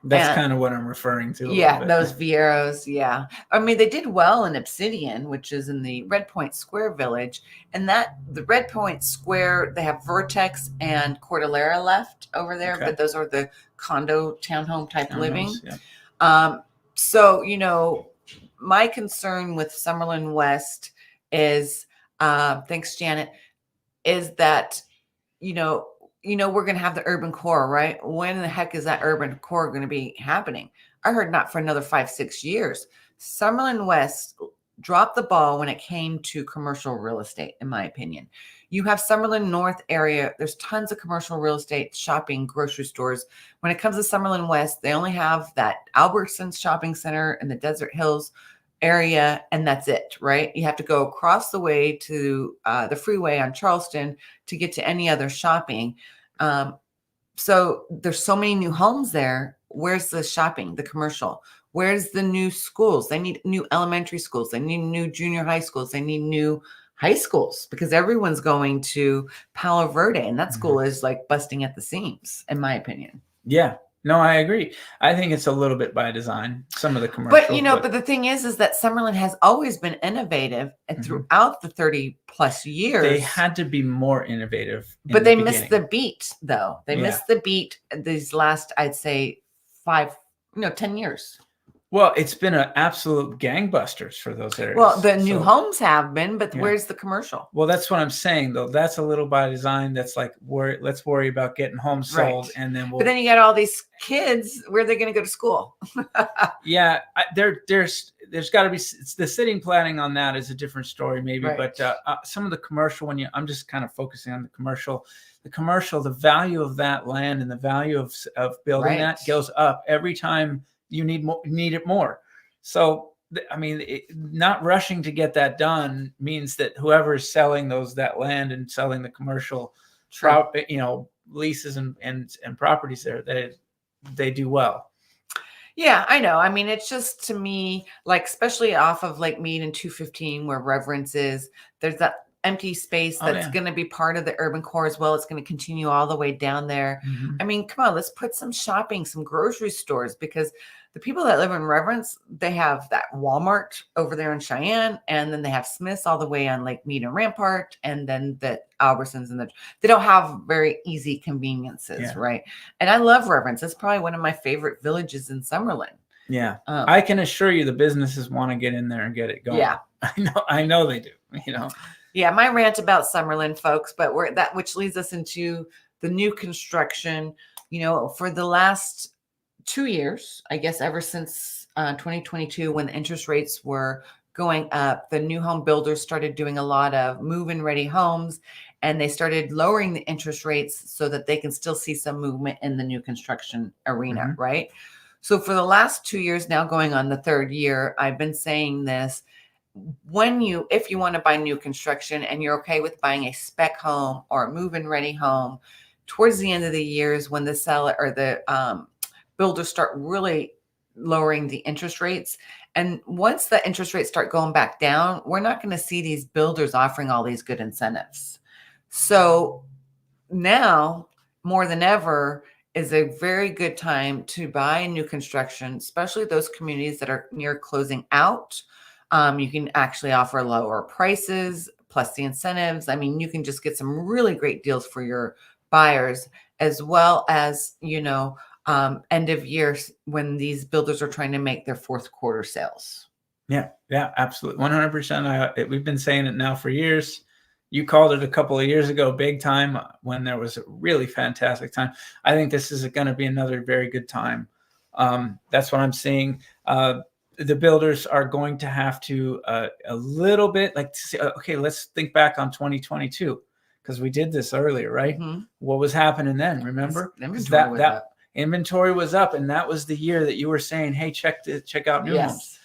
That's kind of what I'm referring to. Yeah, those Vieros. Yeah. I mean, they did well in Obsidian, which is in the Red Point Square Village. And the Red Point Square, they have Vertex and Cordillera left over there, but those are the condo townhome type living. Yeah. So, my concern with Summerlin West is, thanks, Janet, is that, we're going to have the urban core, right? When the heck is that urban core going to be happening? I heard not for another 5-6 years. Summerlin West dropped the ball when it came to commercial real estate, in my opinion. You have Summerlin North area. There's tons of commercial real estate, shopping, grocery stores. When it comes to Summerlin West, they only have that Albertsons shopping center in the Desert Hills area, and that's it, right? You have to go across the way to the freeway on Charleston to get to any other shopping. So there's so many new homes there. Where's the shopping, the commercial? Where's the new schools? They need new elementary schools. They need new junior high schools. They need new high schools because everyone's going to Palo Verde, and that school is like busting at the seams, in my opinion. Yeah. No, I agree. I think it's a little bit by design, some of the commercial. But the thing is that Summerlin has always been innovative, and throughout the 30 plus years, they had to be more innovative. But they missed the beat, though. They missed the beat these last, I'd say, 10 years. Well, it's been an absolute gangbusters for those areas. Well, the new homes have been, but where's the commercial? Well, that's what I'm saying, though. That's a little by design. That's like, let's worry about getting homes sold, and then But then you got all these kids. Where are they going to go to school? Yeah, there's got to be the sitting planning on that is a different story, maybe. Right. But some of the commercial, I'm just kind of focusing on the commercial, the value of that land and the value of building that goes up every time. You need it more. So, I mean, not rushing to get that done means that whoever is selling that land and selling the commercial, leases and properties there, they do well. Yeah, I know. I mean, it's just, to me, like, especially off of like Mead and 215 where Reverence is, there's that empty space that's going to be part of the urban core as well. It's going to continue all the way down there. I mean, come on, let's put some shopping, some grocery stores, because the people that live in Reverence, they have that Walmart over there in Cheyenne, and then they have Smith's all the way on Lake Mead and Rampart, and then the Albertsons, and they don't have very easy conveniences, right? And I love Reverence. It's probably one of my favorite villages in Summerlin. Yeah, I can assure you the businesses want to get in there and get it going. Yeah, I know they do. Yeah, my rant about Summerlin, folks, but which leads us into the new construction. For the last 2 years, I guess, ever since 2022, when the interest rates were going up, the new home builders started doing a lot of move-in ready homes, and they started lowering the interest rates so that they can still see some movement in the new construction arena, right? So for the last 2 years now, going on the third year, I've been saying this. If you want to buy new construction and you're okay with buying a spec home or a move-in ready home, towards the end of the years when the seller or the builders start really lowering the interest rates. And once the interest rates start going back down, we're not going to see these builders offering all these good incentives. So now more than ever is a very good time to buy new construction, especially those communities that are near closing out. You can actually offer lower prices plus the incentives. I mean, you can just get some really great deals for your buyers, as well as, end of year when these builders are trying to make their fourth quarter sales. Yeah, absolutely. 100%. We've been saying it now for years. You called it a couple of years ago, big time, when there was a really fantastic time. I think this is going to be another very good time. That's what I'm seeing. The builders are going to have to a little bit okay, let's think back on 2022 because we did this earlier, right? What was happening then? Remember? Inventory was up, and that was the year that you were saying, hey, check out new homes.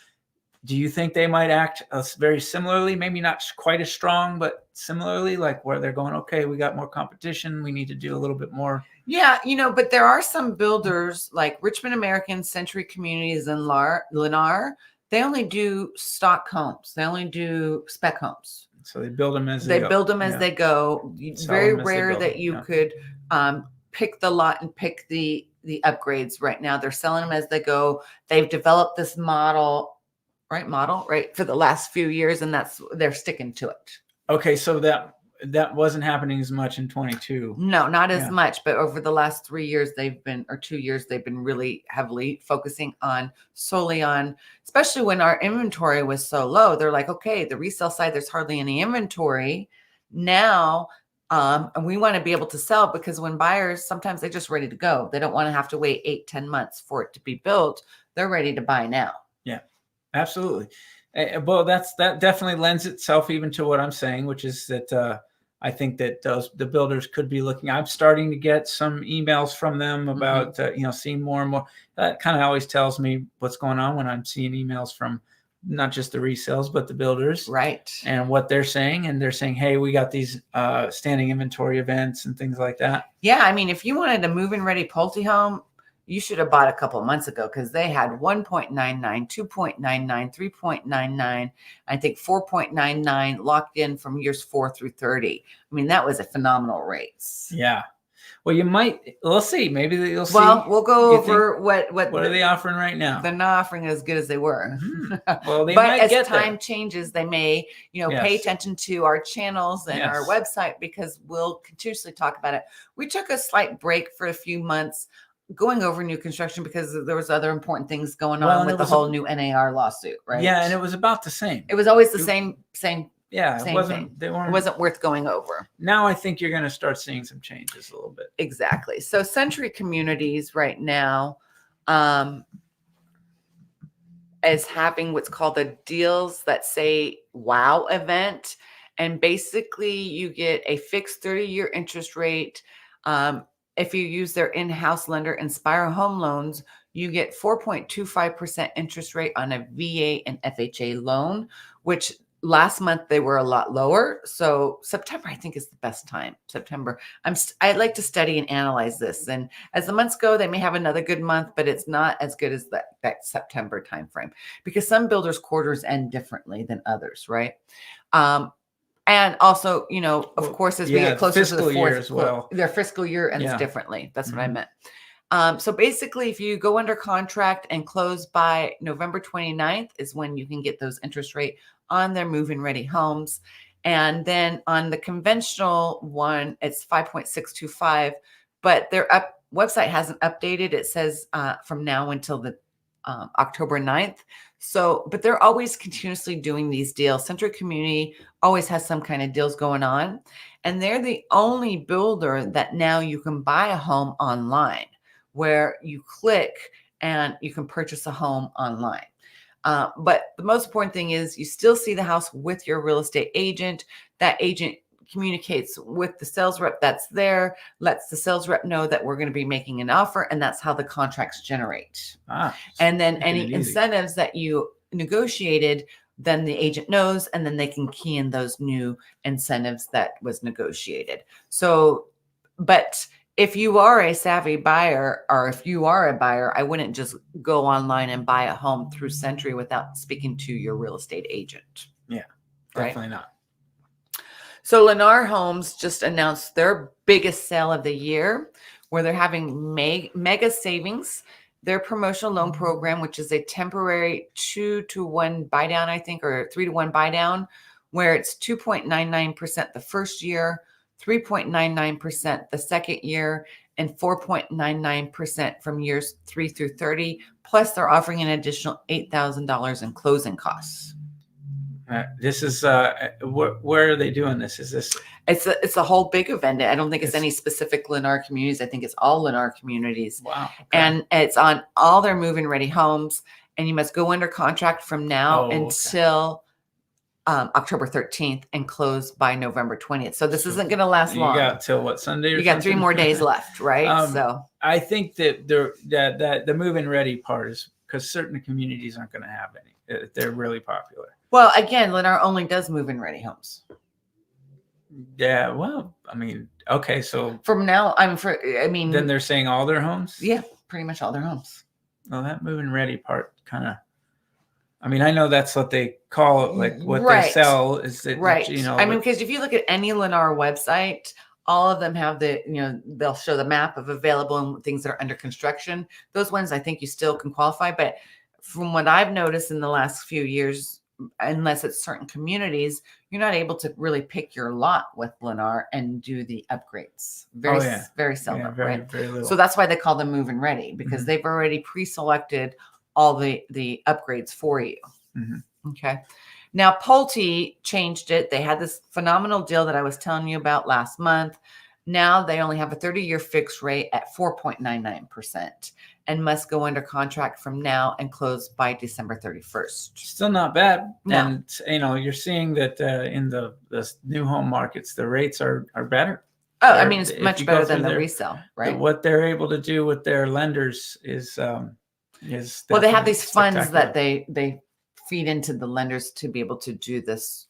Do you think they might act very similarly? Maybe not quite as strong, but similarly, like where they're going, okay, we got more competition. We need to do a little bit more. Yeah, but there are some builders like Richman American, Cental Communities, and Lennar. They only do stock homes. They only do spec homes. So they build them as they go. It's very rare that you could pick the lot and pick the upgrades right now. They're selling them as they go. They've developed this model for the last few years, and they're sticking to it. Okay, so that wasn't happening as much in 22. No, not as much, but over the last 3 years, 2 years, they've been really heavily focusing solely on, especially when our inventory was so low. They're like, okay, the resale side, there's hardly any inventory. Now And we want to be able to sell, because when buyers, sometimes they're just ready to go. They don't want to have to wait 8-10 months for it to be built. They're ready to buy now. Yeah, absolutely. Well, that definitely lends itself even to what I'm saying, which is that I think that the builders could be looking. I'm starting to get some emails from them about seeing more and more. That kind of always tells me what's going on when I'm seeing emails from not just the resales but the builders, right? And what they're saying, and they're saying, hey, we got these standing inventory events and things like that. Yeah, I mean, if you wanted a move-in ready Pulte home, you should have bought a couple of months ago, because they had 1.99, 2.99, 3.99, I think 4.99 locked in from years 4 through 30. I mean, that was a phenomenal rates. Yeah. Well, we'll see. Maybe you'll see. Well, we'll go over what are they offering right now? They're not offering as good as they were. Well, they but might as get time there. changes, they may, Yes. pay attention to our channels and Yes. our website, because we'll continuously talk about it. We took a slight break for a few months going over new construction because there was other important things going on with the whole new NAR lawsuit, right? Yeah, and it was about the same. It was always the same. Yeah, same thing. It wasn't worth going over. Now I think you're going to start seeing some changes a little bit. Exactly. So Century Communities right now is having what's called a Deals That Say Wow event. And basically you get a fixed 30-year interest rate. If you use their in-house lender, Inspire Home Loans, you get 4.25% interest rate on a VA and FHA loan, which last month they were a lot lower. So September, I think, is the best time. September. I'd like to study and analyze this. And as the months go, they may have another good month, but it's not as good as that September timeframe, because some builders' quarters end differently than others, right? And also, of course, as we get closer to the fourth year as well, their fiscal year ends differently. That's what I meant. So basically, if you go under contract and close by November 29th is when you can get those interest rate on their move-in ready homes. And then on the conventional one, it's 5.625, but their website hasn't updated. It says from now until the October 9th. So, but they're always continuously doing these deals. Central Community always has some kind of deals going on. And they're the only builder that now you can buy a home online, where you click and you can purchase a home online. But the most important thing is you still see the house with your real estate agent. That agent communicates with the sales rep that's there, lets the sales rep know that we're going to be making an offer, and that's how the contracts generate. And then any incentives that you negotiated, then the agent knows, and then they can key in those new incentives that was negotiated. So, but if you are a savvy buyer, or if you are a buyer, I wouldn't just go online and buy a home through Century without speaking to your real estate agent. Yeah, definitely not. So Lennar Homes just announced their biggest sale of the year, where they're having mega savings. Their promotional loan program, which is a temporary 2-to-1 buy down, I think, or 3-to-1 buy down, where it's 2.99% the first year, 3.99% the second year, and 4.99% from years 3 through 30. Plus, they're offering an additional $8,000 in closing costs. This is where are they doing this? Is this? It's a whole big event. I don't think it's any specific Lennar Communities. I think it's all Lennar Communities. Wow. Okay. And it's on all their move-in ready homes. And you must go under contract from now until October 13th and close by November 20th. So this isn't going to last long. You got till what, Sunday? You got 3 more days left, right? So I think that the move-in ready part is because certain communities aren't going to have any. They're really popular. Well, again, Lennar only does move-in ready homes. Yeah, well, I mean, okay, so from now, then they're saying all their homes? Yeah, pretty much all their homes. Well, that move-in ready part kind of, I mean, I know that's what they call it, like what they sell is that, right. Because if you look at any Lennar website, all of them have they'll show the map of available and things that are under construction. Those ones, I think you still can qualify. But from what I've noticed in the last few years, unless it's certain communities, you're not able to really pick your lot with Lennar and do the upgrades. Very seldom, right? Very little. So that's why they call them move-in ready, because they've already pre-selected all the upgrades for you. Okay. Now, Pulte changed it. They had this phenomenal deal that I was telling you about last month. Now they only have a 30-year fixed rate at 4.99% and must go under contract from now and close by December 31st. Still not bad. No. And, you're seeing that in the new home markets, the rates are better. Oh, I mean, it's much better than the resale, right? What they're able to do with their lenders is well, they have these funds that they feed into the lenders to be able to do this.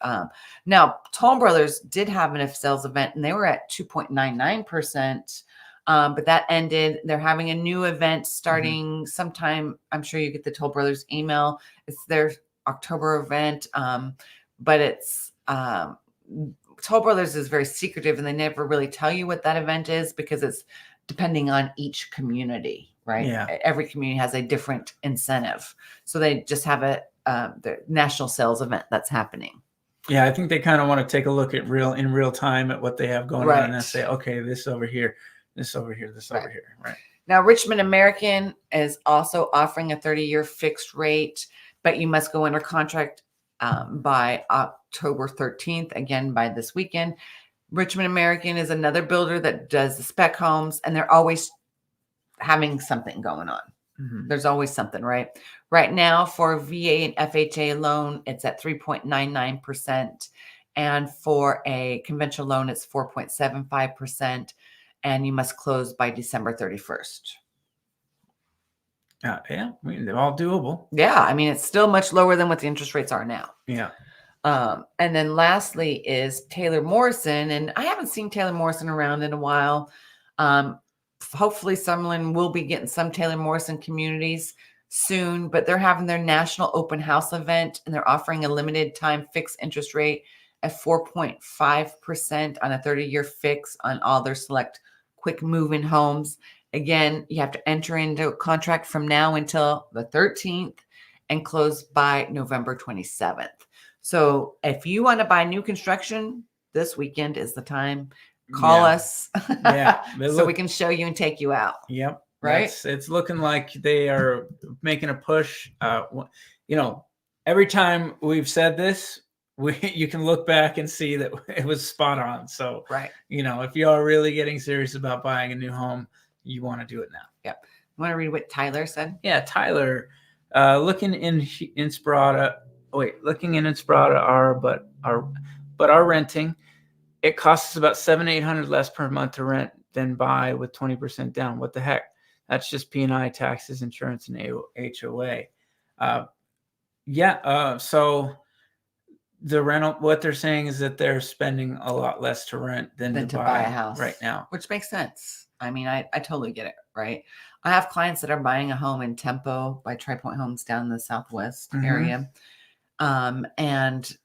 Now, Toll Brothers did have an sales event, and they were at 2.99%, but that ended. They're having a new event starting sometime. I'm sure you get the Toll Brothers email. It's their October event, but it's Toll Brothers is very secretive, and they never really tell you what that event is because it's depending on each community, right? Yeah. Every community has a different incentive, so they just have the national sales event that's happening. Yeah, I think they kind of want to take a look at in real time at what they have going on and say, okay, this over here, this over here, this over here. Right. Now, Richman American is also offering a 30-year fixed rate, but you must go under contract by October 13th, again, by this weekend. Richman American is another builder that does the spec homes, and they're always having something going on. There's always something, right? Right now for VA and FHA loan, it's at 3.99%. And for a conventional loan, it's 4.75%. And you must close by December 31st. Yeah, I mean, they're all doable. Yeah, I mean, it's still much lower than what the interest rates are now. Yeah. And then lastly is Taylor Morrison. And I haven't seen Taylor Morrison around in a while. Hopefully Summerlin will be getting some Taylor Morrison communities soon, but they're having their national open house event, and they're offering a limited time fixed interest rate at 4.5% on a 30-year fix on all their select quick move-in homes. Again, you have to enter into a contract from now until the 13th and close by November 27th. So if you want to buy new construction, this weekend is the time. Call us so we can show you and take you out. Yep. Right. It's looking like they are making a push. Every time we've said this, you can look back and see that it was spot on. So, if you are really getting serious about buying a new home, you want to do it now. Yep. You want to read what Tyler said? Yeah. Tyler, looking in Inspirata are renting. It costs us about $700-800 less per month to rent than buy with 20% down. What the heck? That's just P&I, taxes, insurance, and HOA. So the rental, what they're saying is that they're spending a lot less to rent than to buy a house right now, which makes sense. I mean, I totally get it, right? I have clients that are buying a home in Tempo by Tri-Point Homes down in the Southwest area, and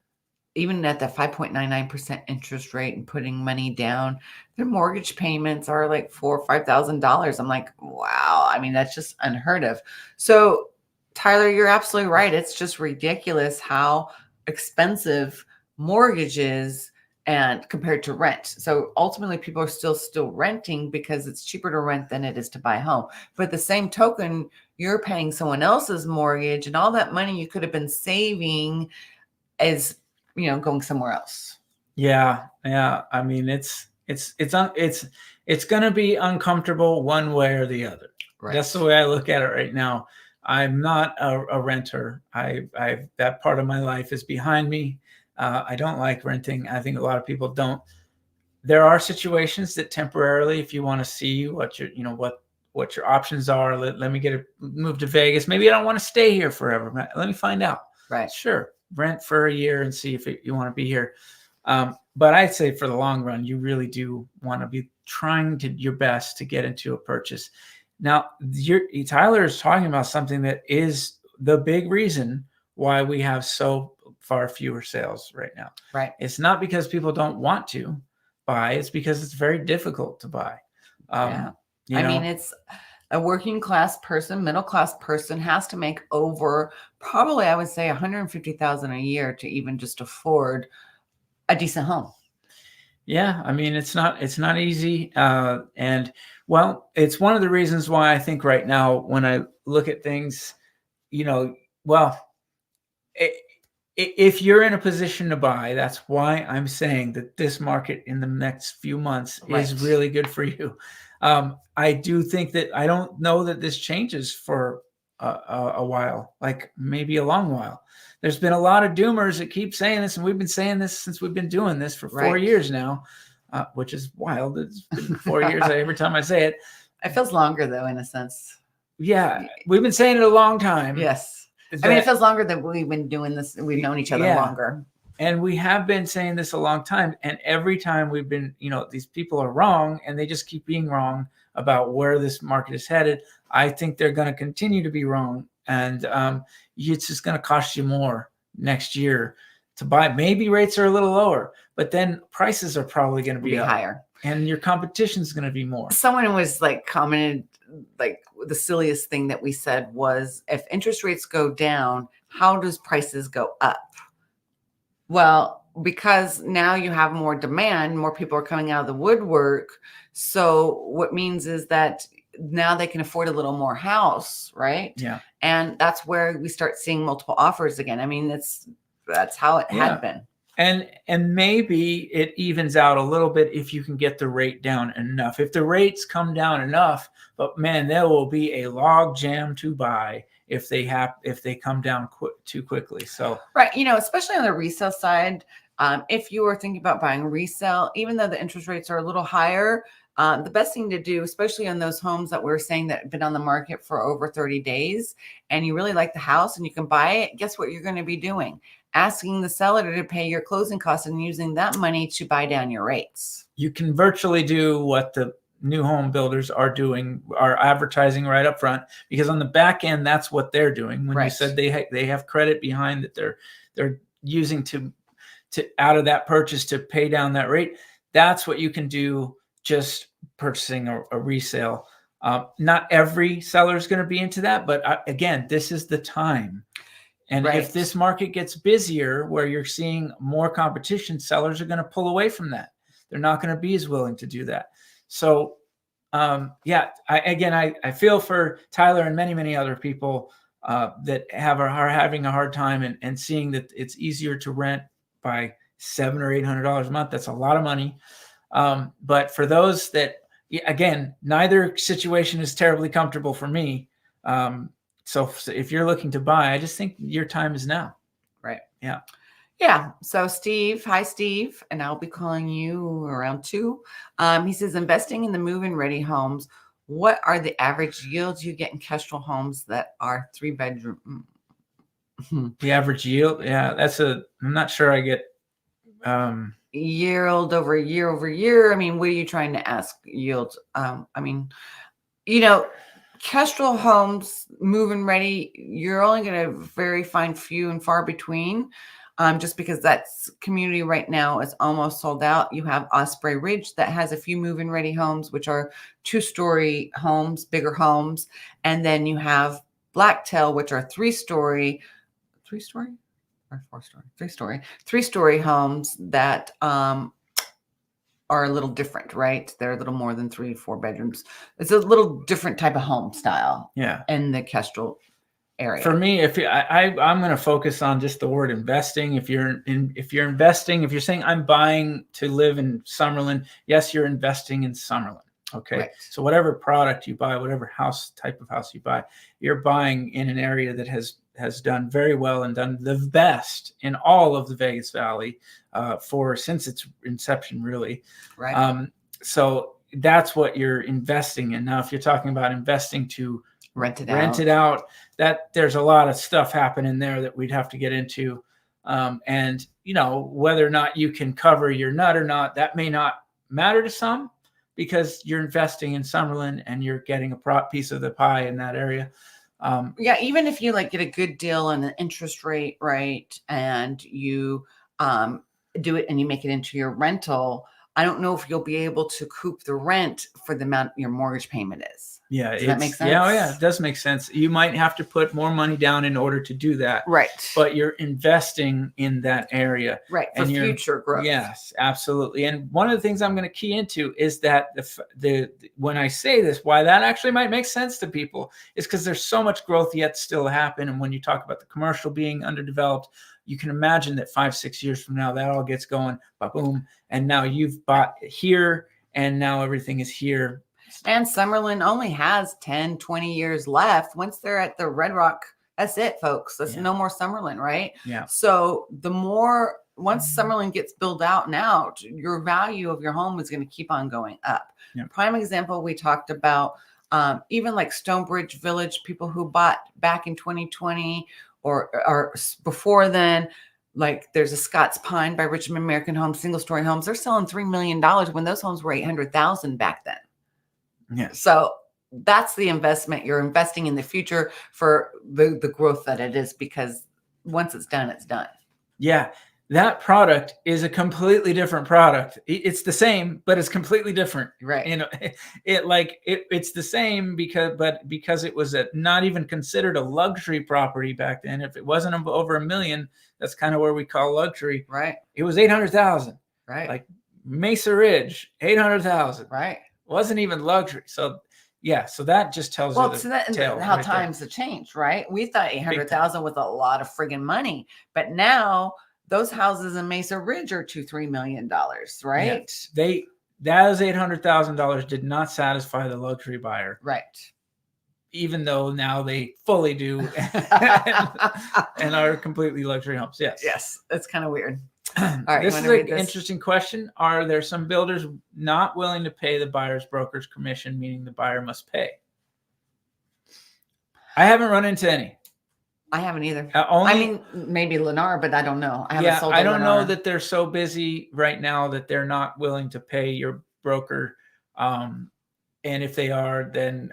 even at the 5.99% interest rate and putting money down, their mortgage payments are like $4,000 or $5,000. I'm like, wow. I mean, that's just unheard of. So, Tyler, you're absolutely right. It's just ridiculous how expensive mortgages and compared to rent. So ultimately, people are still renting because it's cheaper to rent than it is to buy a home. But at the same token, you're paying someone else's mortgage, and all that money you could have been saving is going somewhere else. Yeah. I mean, it's going to be uncomfortable one way or the other. Right. That's the way I look at it right now. I'm not a renter. That part of my life is behind me. I don't like renting. I think a lot of people don't. There are situations that temporarily, if you want to see what your options are, let me move to Vegas. Maybe I don't want to stay here forever. Let me find out. Right. Sure. Rent for a year and see if you want to be here. But I'd say for the long run, you really do want to be trying your best to get into a purchase. Now, Tyler is talking about something that is the big reason why we have so far fewer sales right now. Right. It's not because people don't want to buy. It's because it's very difficult to buy. I mean, it's a working class person, middle class person has to make over probably, I would say, $150,000 a year to even just afford a decent home. Yeah, I mean, it's not easy. And it's one of the reasons why I think right now, when I look at things, if you're in a position to buy, that's why I'm saying that this market in the next few months is Right. really good for you. I do think that I don't know that this changes for a while, like maybe a long while. There's been a lot of doomers that keep saying this, and we've been saying this since we've been doing this for 4 Right. years now, which is wild. It's been 4 years every time I say it. It feels longer though, in a sense. Yeah, we've been saying it a long time. Yes. I mean, it feels longer that we've been doing this. We've known each other longer. And we have been saying this a long time. And every time we've been, these people are wrong and they just keep being wrong about where this market is headed. I think they're going to continue to be wrong. And it's just going to cost you more next year to buy. Maybe rates are a little lower, but then prices are probably going to be higher. And your competition is going to be more. Someone was like commented, like the silliest thing that we said was, if interest rates go down, how does prices go up? Well, because now you have more demand, more people are coming out of the woodwork. So what means is that now they can afford a little more house, right? Yeah. And that's where we start seeing multiple offers again. I mean, that's how it had been. And maybe it evens out a little bit if you can get the rate down enough. If the rates come down enough, but man, there will be a log jam to buy if they come down too quickly. So right, especially on the resale side, if you are thinking about buying resale, even though the interest rates are a little higher, the best thing to do, especially on those homes that we're saying that have been on the market for over 30 days, and you really like the house and you can buy it, guess what you're going to be doing? Asking the seller to pay your closing costs and using that money to buy down your rates. You can virtually do what the new home builders are doing, are advertising right up front, because on the back end, that's what they're doing. When you said they have credit behind that they're using to out of that purchase to pay down that rate, that's what you can do just purchasing a resale. Not every seller is going to be into that, but again, this is the time. And if this market gets busier where you're seeing more competition, sellers are going to pull away from that. They're not going to be as willing to do that. So, I feel for Tyler and many, many other people that are having a hard time and seeing that it's easier to rent by $700 or $800 a month. That's a lot of money. But for those that, again, neither situation is terribly comfortable for me. So if you're looking to buy, I just think your time is now. Right. Yeah. Yeah. So Steve, hi, Steve. And I'll be calling you around 2. He says, investing in the move-in ready homes, what are the average yields you get in Kestrel homes that are 3-bedroom? The average yield? Yeah, I'm not sure I get. Yield over year over year. I mean, what are you trying to ask? Yield. Kestrel homes, move-in ready, you're only going to very find few and far between, just because that community right now is almost sold out. You have Osprey Ridge that has a few move-in ready homes, which are 2-story homes, bigger homes. And then you have Blacktail, which are 3-story or 4-story, 3-story homes that are a little different, right? They're a little more than 3-4 bedrooms. It's a little different type of home style. Yeah. In the Kestrel area. For me, if I'm going to focus on just the word investing. If you're investing, if you're saying I'm buying to live in Summerlin, yes, you're investing in Summerlin. Okay. Right. So whatever product you buy, whatever type of house you buy, you're buying in an area that has done very well and done the best in all of the Vegas Valley since its inception, really. Right. So that's what you're investing in. Now, if you're talking about investing to rent it out, that there's a lot of stuff happening there that we'd have to get into. And whether or not you can cover your nut or not, that may not matter to some, because you're investing in Summerlin and you're getting a piece of the pie in that area. Even if you get a good deal on the interest rate, right, and you do it and you make it into your rental, I don't know if you'll be able to coop the rent for the amount your mortgage payment is. Yeah, Does that make sense? Yeah, oh yeah, it does make sense. You might have to put more money down in order to do that. Right. But you're investing in that area. Right. For future growth. Yes, absolutely. And one of the things I'm going to key into is that when I say this, why that actually might make sense to people is because there's so much growth yet still to happen. And when you talk about the commercial being underdeveloped, you can imagine that 5-6 years from now, that all gets going, boom. And now you've bought here and now everything is here. And Summerlin only has 10, 20 years left. Once they're at the Red Rock, that's it, folks. That's no more Summerlin, right? Yeah. So once Summerlin gets built out and out, your value of your home is going to keep on going up. Yeah. Prime example, we talked about even like Stonebridge Village, people who bought back in 2020 or before then. Like there's a Scott's Pine by Richman American Homes, single story homes. They're selling $3 million when those homes were $800,000 back then. Yeah. So that's the investment. You're investing in the future for the growth that it is, because once it's done, it's done. Yeah. That product is a completely different product. It's the same, but it's completely different. Right. You know, it's the same because it was not even considered a luxury property back then. If it wasn't over $1 million, that's kind of where we call luxury. Right. It was 800,000. Right. Like Mesa Ridge, 800,000. Right. Wasn't even luxury. So yeah, so that just tells you how times have changed, right? We thought 800,000 was a lot of friggin' money, but now those houses in Mesa Ridge are $2-3 million, right? Yeah. Those $800,000 did not satisfy the luxury buyer, right? Even though now they fully do, and are completely luxury homes. Yes, yes, that's kind of weird. All right, this is an interesting question. Are there some builders not willing to pay the buyer's broker's commission, meaning the buyer must pay? I haven't run into any. I haven't either. I mean, maybe Lennar, but I don't know. I don't know that they're so busy right now that they're not willing to pay your broker. And if they are, then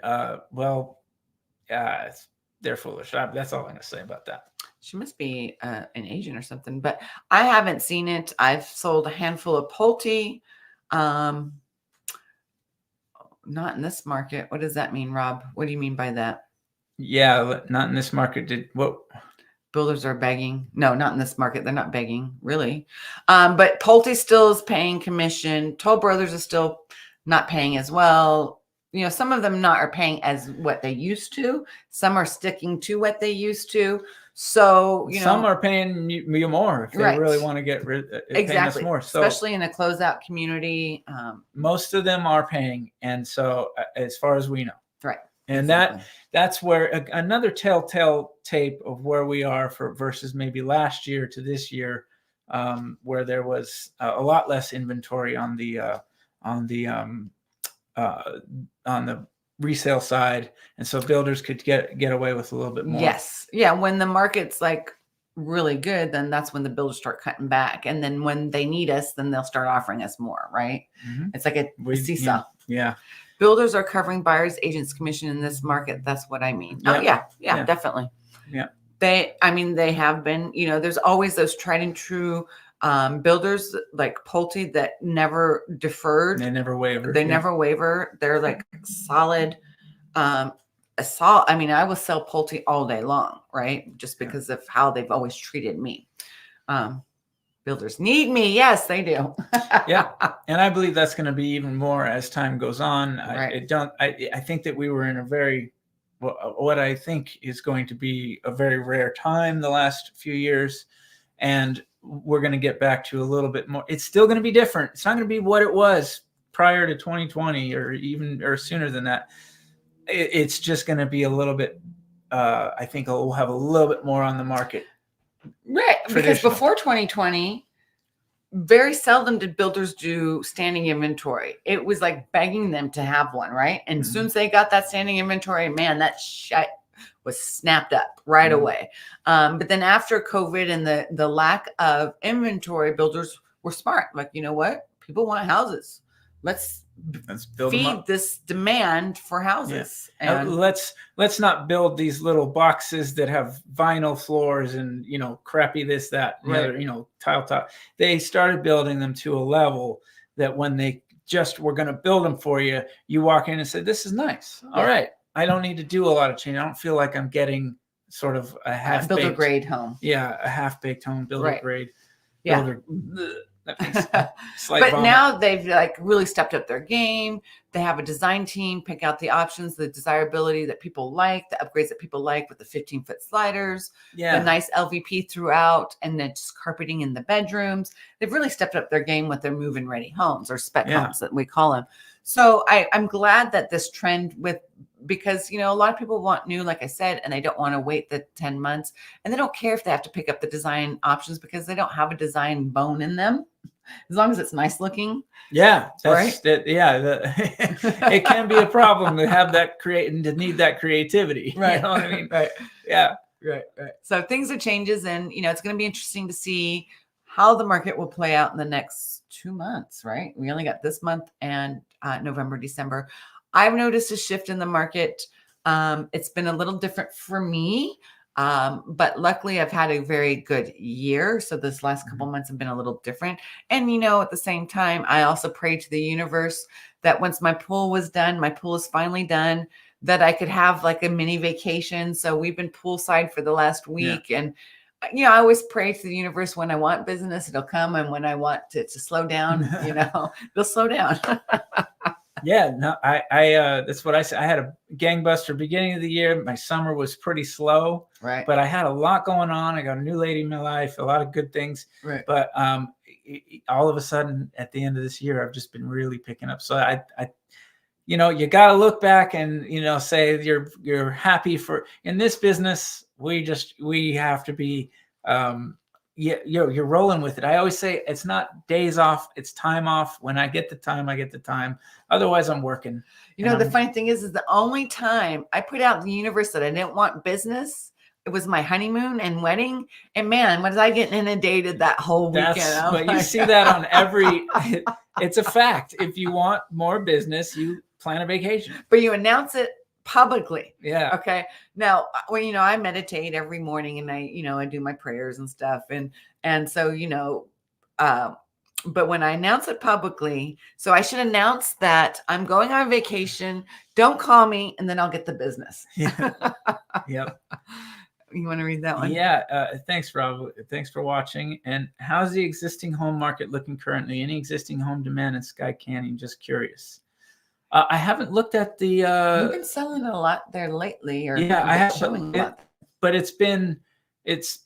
they're foolish. That's all I'm going to say about that. She must be an agent or something, but I haven't seen it. I've sold a handful of Pulte. Not in this market. What does that mean, Rob? What do you mean by that? Yeah, not in this market. What? Builders are begging. No, not in this market. They're not begging, really. But Pulte still is paying commission. Toll Brothers is still not paying as well. You know, some of them are paying as what they used to. Some are sticking to what they used to. So, some are paying you more if they really want to get paying us more. So, especially in a closeout community. Most of them are paying. And so as far as we know. Right. And that's where another telltale tape of where we are versus maybe last year to this year, where there was a lot less inventory on the resale side, and so builders could get away with a little bit more. Yes, yeah. When the market's like really good, then that's when the builders start cutting back, and then when they need us, then they'll start offering us more. Right? Mm-hmm. It's like a seesaw. Yeah. Builders are covering buyers' agents' commission in this market. That's what I mean. Yep. Oh yeah, definitely. Yeah. They have been. You know, there's always those tried and true builders like Pulte that never deferred. They never waver. Never waver. They're like solid. I will sell Pulte all day long, right? Just because of how they've always treated me. Builders need me. Yes, they do. Yeah. And I believe that's going to be even more as time goes on. Right. I think that we were in a very, what I think is going to be a very rare time the last few years. And we're going to get back to a little bit more. It's still going to be different. It's not going to be what it was prior to 2020 or sooner than that. It's just going to be a little bit, I think we'll have a little bit more on the market. Right. Because before 2020, very seldom did builders do standing inventory. It was like begging them to have one, right? And as soon as they got that standing inventory, man, that shit was snapped up right away. But then after COVID and the lack of inventory, builders were smart. Like, you know what? People want houses. Let's feed this demand for houses. Yeah. And let's not build these little boxes that have vinyl floors and, crappy that, right. Tile top. They started building them to a level that when they just, we're going to build them for you. You walk in and say, this is nice. All right. I don't need to do a lot of change. I don't feel like I'm getting sort of a half-baked builder grade home. Yeah, a half-baked home, builder grade. Yeah. Builder, that makes slight but vomit. Now they've like really stepped up their game. They have a design team, pick out the options, the desirability that people like, the upgrades that people like with the 15-foot sliders, the nice LVP throughout, and then just carpeting in the bedrooms. They've really stepped up their game with their move-in ready homes, or spec homes that we call them. So I'm glad that this trend because, a lot of people want new, like I said, and they don't want to wait the 10 months, and they don't care if they have to pick up the design options because they don't have a design bone in them, as long as it's nice looking. Yeah. Right. It can be a problem to have that to need that creativity. Right. You know what I mean? Right. Yeah. Right. So things are changes, and, it's going to be interesting to see how the market will play out in the next 2 months, right? We only got this month and November, December. I've noticed a shift in the market. It's been a little different for me, but luckily I've had a very good year. So this last couple months have been a little different. And, at the same time, I also prayed to the universe that once my pool was done, my pool is finally done, that I could have like a mini vacation. So we've been poolside for the last week. And, I always pray to the universe, when I want business, it'll come. And when I want it to slow down, it'll slow down. Yeah, no, I that's what I said. I had a gangbuster beginning of the year. My summer was pretty slow, right? But I had a lot going on. I got a new lady in my life, a lot of good things, right? But all of a sudden, at the end of this year, I've just been really picking up. So I you got to look back and say you're happy for in this business. We have to be. You're rolling with it. I always say it's not days off, it's time off. When I get the time, I get the time. Otherwise, I'm working. The funny thing is the only time I put out in the universe that I didn't want business, it was my honeymoon and wedding. And man, was I getting inundated that whole weekend? But you see that on every. It's a fact. If you want more business, you plan a vacation. But you announce it publicly. Yeah. Okay. Now, well, I meditate every morning, and I do my prayers and stuff. And so, but when I announce it publicly, so I should announce that I'm going on vacation. Don't call me, and then I'll get the business. Yeah. Yep. You want to read that one? Yeah. Thanks, Rob. Thanks for watching. And how's the existing home market looking currently? Any existing home demand in Sky Canyon? Just curious. I haven't looked at the. You've been selling a lot there lately, or I have showing a lot. But it's been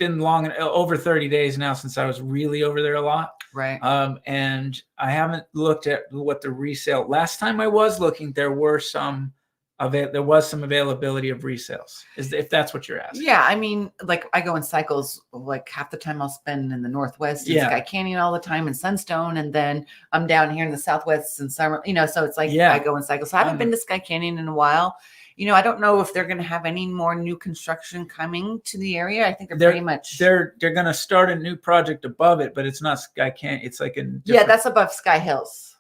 long, over 30 days now since I was really over there a lot. Right. And I haven't looked at what the resale. Last time I was looking, there was some availability of resales. If that's what you're asking. Yeah, I mean, like I go in cycles. Like half the time I'll spend in the Northwest in Sky Canyon all the time in Sunstone, and then I'm down here in the Southwest in summer. So it's like I go in cycles. So I haven't been to Sky Canyon in a while. I don't know if they're going to have any more new construction coming to the area. I think they're pretty much they're going to start a new project above it, but it's not Sky Canyon. It's like that's above Sky Hills.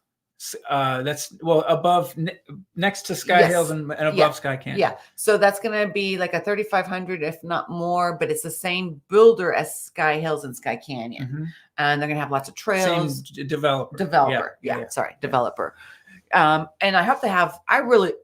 That's above, next to Sky Hills and above Sky Canyon. Yeah. So that's going to be like a 3,500, if not more, but it's the same builder as Sky Hills and Sky Canyon. Mm-hmm. And they're going to have lots of trails. Same developer. Developer. And I hope they have, I really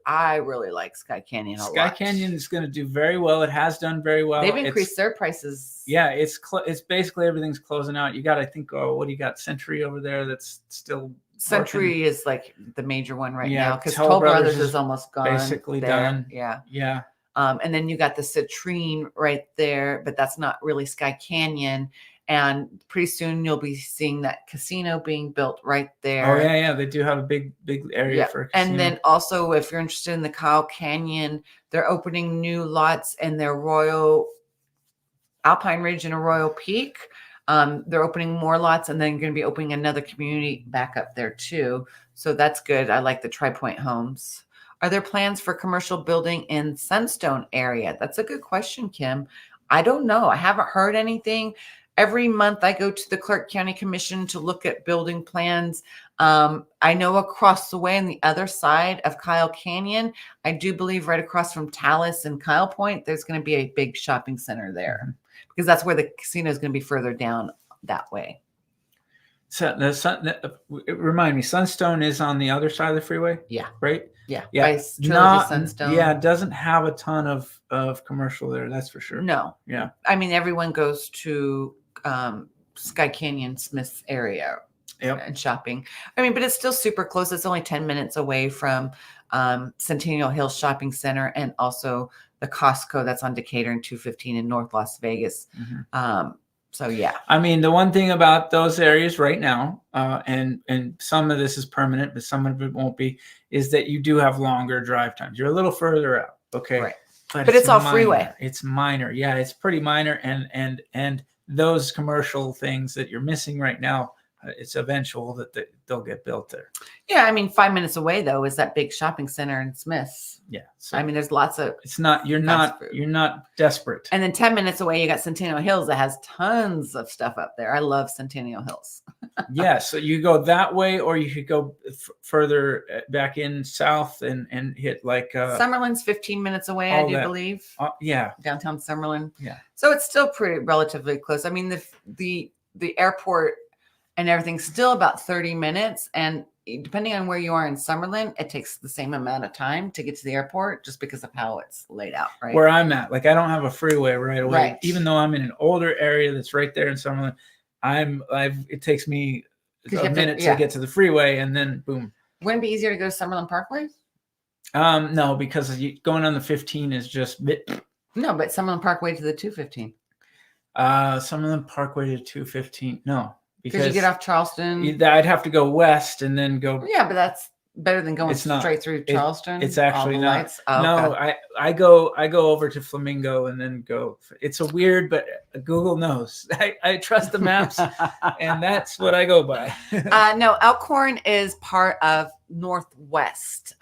like Sky Canyon a lot. Sky Canyon is going to do very well. It has done very well. They've increased their prices. Yeah. It's basically everything's closing out. You got, I think, what do you got? Century over there. That's still Century is like the major one right now, because Toll Brothers is almost gone. Basically done. Yeah. Yeah. And then you got the Citrine right there, but that's not really Sky Canyon. And pretty soon you'll be seeing that casino being built right there. Oh yeah. They do have a big area for a casino. And then also, if you're interested in the Kyle Canyon, they're opening new lots in their Royal Alpine Ridge and Arroyo Peak. They're opening more lots, and then going to be opening another community back up there too. So that's good. I like the Tri-Point homes. Are there plans for commercial building in Sunstone area? That's a good question, Kim. I don't know. I haven't heard anything. Every month I go to the Clark County Commission to look at building plans. I know across the way on the other side of Kyle Canyon, I do believe right across from Talus and Kyle Point, there's going to be a big shopping center there, because that's where the casino is going to be further down that way. So remind me, Sunstone is on the other side of the freeway, Yeah. right? Yeah. Yeah, By Trilogy Sunstone. yeah, it doesn't have a ton of commercial there. That's for sure. No. Yeah. I mean, everyone goes to Sky Canyon, Smith's area and shopping. I mean, but it's still super close. It's only 10 minutes away from Centennial Hills Shopping Center and also the Costco that's on Decatur and 215 in North Las Vegas. So yeah, I mean, the one thing about those areas right now, and some of this is permanent, but some of it won't be, is that you do have longer drive times. You're a little further out, okay? Right. But it's all minor. freeway. It's minor, yeah. It's pretty minor, and those commercial things that you're missing right now, it's eventual that they'll get built there. Yeah, I mean, 5 minutes away though is that big shopping center in Smith's. Yeah, so I mean, there's lots of. It's not you're not desperate. And then 10 minutes away, you got Centennial Hills that has tons of stuff up there. I love Centennial Hills. Yeah, so you go that way, or you could go further back in south and hit like Summerlin's 15 minutes away, I do believe. Yeah, downtown Summerlin. Yeah, so it's still pretty relatively close. I mean, the airport and everything's still about 30 minutes, and depending on where you are in Summerlin, it takes the same amount of time to get to the airport just because of how it's laid out, right? Where I'm at, like I don't have a freeway right away. Right. Even though I'm in an older area that's right there in Summerlin, it takes me a minute to get to the freeway, and then boom. Wouldn't it be easier to go to Summerlin Parkway? No, because going on the 15 is just no, but Summerlin Parkway to the 215. Summerlin Parkway to 215. No. Because you get off Charleston. I'd have to go west and then go. Yeah, but that's better than going straight through Charleston. It's actually not. Oh, no, okay. I go over to Flamingo and then go. It's a weird, but Google knows. I trust the maps, and that's what I go by. No, Elkhorn is part of Northwest.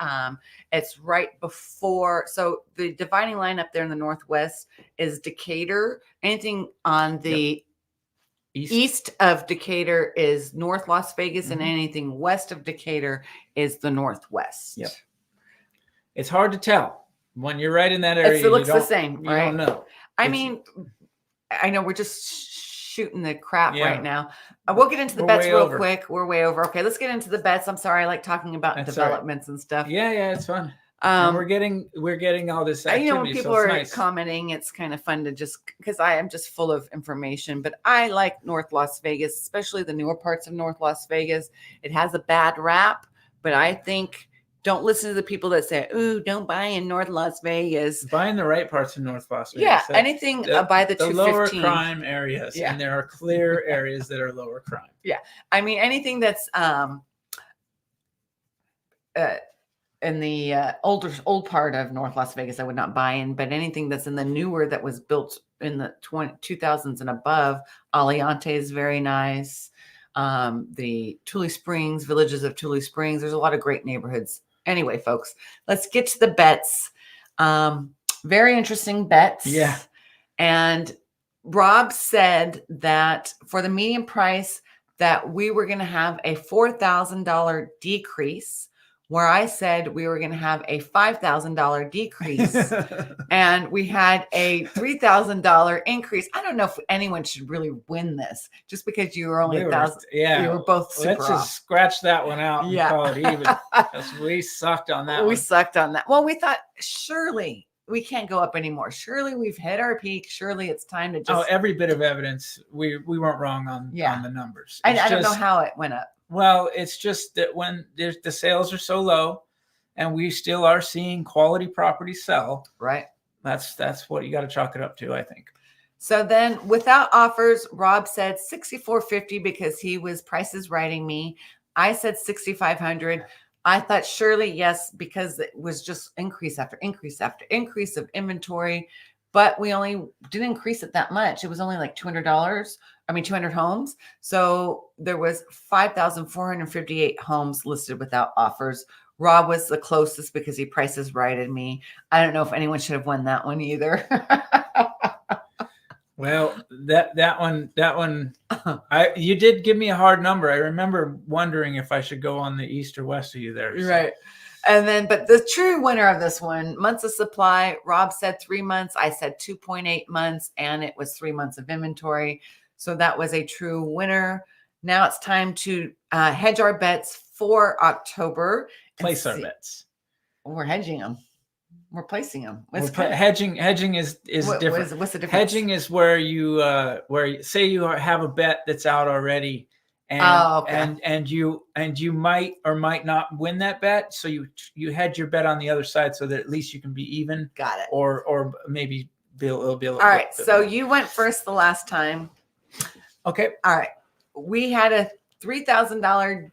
It's right before. So the dividing line up there in the Northwest is Decatur. Anything on the east of Decatur is North Las Vegas, and anything west of Decatur is the Northwest. Yep. It's hard to tell when you're right in that area. It looks the same, right? You don't know. I mean, I know we're just shooting the crap right now. We'll get into the bets real quick. We're way over. Okay, let's get into the bets. I'm sorry, I like talking about developments and stuff. Yeah, it's fun. We're getting all this activity. When people are commenting, it's kind of fun to just, because I am just full of information. But I like North Las Vegas, especially the newer parts of North Las Vegas. It has a bad rap, but I think don't listen to the people that say, "Ooh, don't buy in North Las Vegas." Buy in the right parts of North Las Vegas. Yeah, anything by the 215. Lower crime areas, and there are clear areas that are lower crime. Yeah, I mean anything that's in the old part of North Las Vegas, I would not buy in, but anything that's in the newer that was built in the 2000s and above, Aliante is very nice. The Tule Springs, Villages of Tule Springs, there's a lot of great neighborhoods. Anyway, folks, let's get to the bets. Very interesting bets. Yeah. And Rob said that for the median price that we were going to have a $4,000 decrease, where I said we were going to have a $5,000 decrease, and we had a $3,000 increase. I don't know if anyone should really win this just because you were only 1,000. Yeah, we were both super Let's just scratch that one out and call it even. We sucked on that. We sucked on that. Well, we thought surely we can't go up anymore. Surely we've hit our peak. Surely it's time to just. Every bit of evidence. We weren't wrong on the numbers. I don't know how it went up. Well, it's just that when the sales are so low, and we still are seeing quality properties sell, right? That's what you got to chalk it up to, I think. So then, without offers, Rob said $6,450 because he was prices writing me. I said $6,500. I thought surely yes, because it was just increase after increase after increase of inventory, but we only didn't increase it that much. It was only like $200 homes. So there was 5,458 homes listed without offers. Rob was the closest because he prices righted me. I don't know if anyone should have won that one either. Well, that one, you did give me a hard number. I remember wondering if I should go on the east or west of you there. So. Right. And then, but the true winner of this one, months of supply, Rob said 3 months. I said 2.8 months, and it was 3 months of inventory. So that was a true winner. Now it's time to hedge our bets for October. Place our bets. We're hedging them. We're placing them. Hedging is different. What's the difference? Hedging is where you say you have a bet that's out already, and and you might or might not win that bet, so you hedge your bet on the other side so that at least you can be even. Got it. Or maybe it'll be a little. All right. So you went first the last time. Okay. All right. We had a $3,000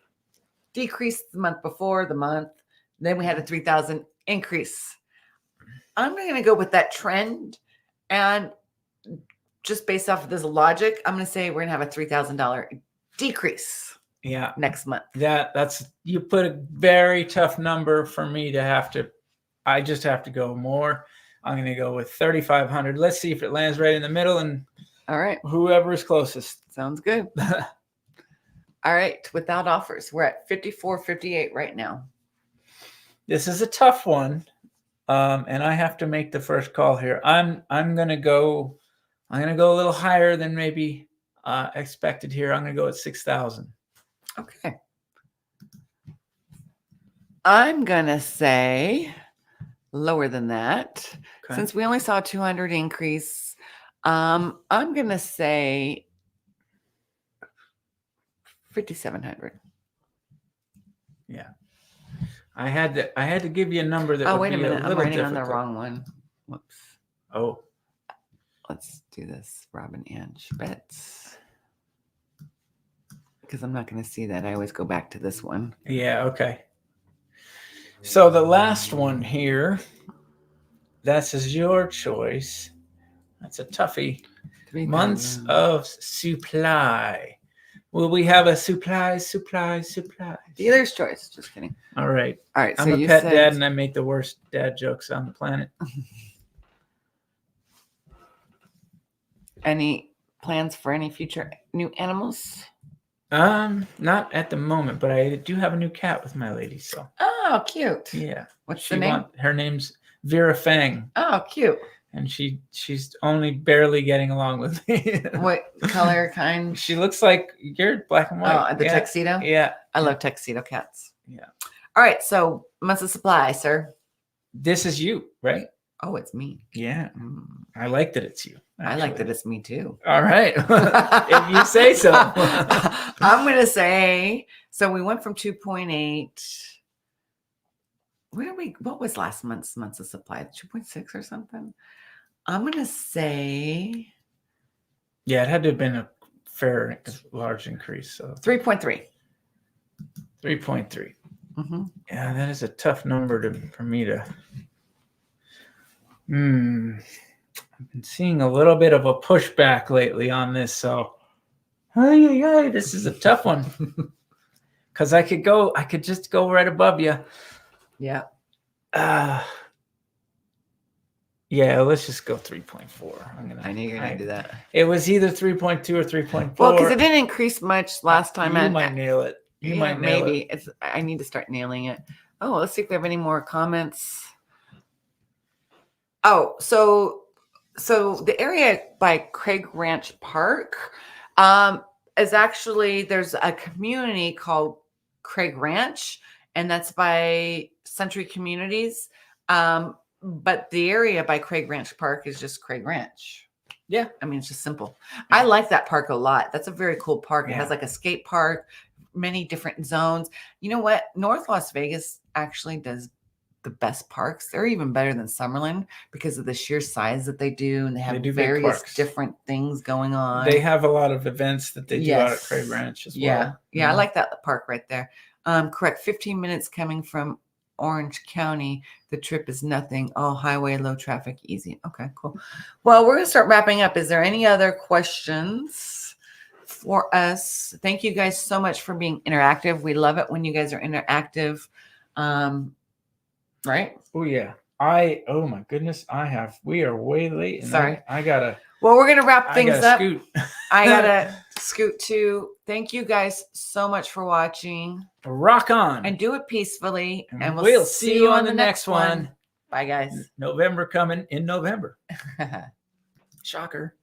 decrease the month before the month. Then we had a $3,000 increase. I'm going to go with that trend, and just based off of this logic, I'm going to say we're going to have a $3,000 decrease. Yeah. Next month. That's you put a very tough number for me to have to. I just have to go more. I'm going to go with 3,500. Let's see if it lands right in the middle, and all right, whoever is closest. Sounds good. All right, without offers, we're at 54.58 right now. This is a tough one. And I have to make the first call here. I'm gonna go a little higher than maybe expected here. I'm gonna go at 6,000. Okay. I'm gonna say lower than that. Okay. Since we only saw a 200 increase, I'm gonna say 5,700. Yeah. I had to give you a number that. Oh, wait a minute! I'm writing on the wrong one. Whoops. Oh. Let's do this. Robin Ange bets, because I'm not going to see that. I always go back to this one. Yeah. Okay. So the last one here. This is your choice. That's a toughie. 3, months of supply. Will we have a supply? Dealer's choice. Just kidding. All right. So I'm a pet dad, and I make the worst dad jokes on the planet. Any plans for any future new animals? Not at the moment, but I do have a new cat with my lady. So. Oh, cute. Yeah. What's the name? Her name's Vera Fang. Oh, cute. And she's only barely getting along with me. What color kind? She looks like you're black and white. Oh, the tuxedo? Yeah. I love tuxedo cats. Yeah. All right. So months of supply, sir. This is you, right? Oh, it's me. Yeah. I like that it's you. Actually. I like that it's me too. All right. If you say so. I'm going to say, so we went from 2.8. What was last month's of supply? 2.6 or something? I'm going to say. Yeah, it had to have been a fair, large increase. So 3.3. 3.3. Mm-hmm. Yeah, that is a tough number for me to. I've been seeing a little bit of a pushback lately on this, so this is a tough one. Because I could just go right above you. Yeah. Yeah, let's just go 3.4. I knew you were gonna do that. It was either 3.2 or 3.4. Well, because it didn't increase much last time. You might nail it. You might nail maybe it. I need to start nailing it. Oh, let's see if we have any more comments. Oh, so the area by Craig Ranch Park is actually, there's a community called Craig Ranch, and that's by Cental Communities. But the area by Craig Ranch Park is just Craig Ranch. Yeah. I mean, it's just simple. I like that park a lot. That's a very cool park. Yeah. It has like a skate park, many different zones. You know what? North Las Vegas actually does the best parks. They're even better than Summerlin because of the sheer size that they do. And they have various different things going on. They have a lot of events that they do out at Craig Ranch as well. Yeah. Yeah. I like that park right there. Correct. 15 minutes coming from Orange County. The trip is nothing. All highway, low traffic, easy. Okay, cool. Well, we're going to start wrapping up. Is there any other questions for us? Thank you guys so much for being interactive. We love it when you guys are interactive. Right? Oh, yeah. Oh my goodness. We are way late. And sorry. I gotta. Well, we're going to wrap things up. Scoot. I got to scoot too. Thank you guys so much for watching. Rock on. And do it peacefully. And we'll see you on the next one. Bye, guys. November coming in November. Shocker.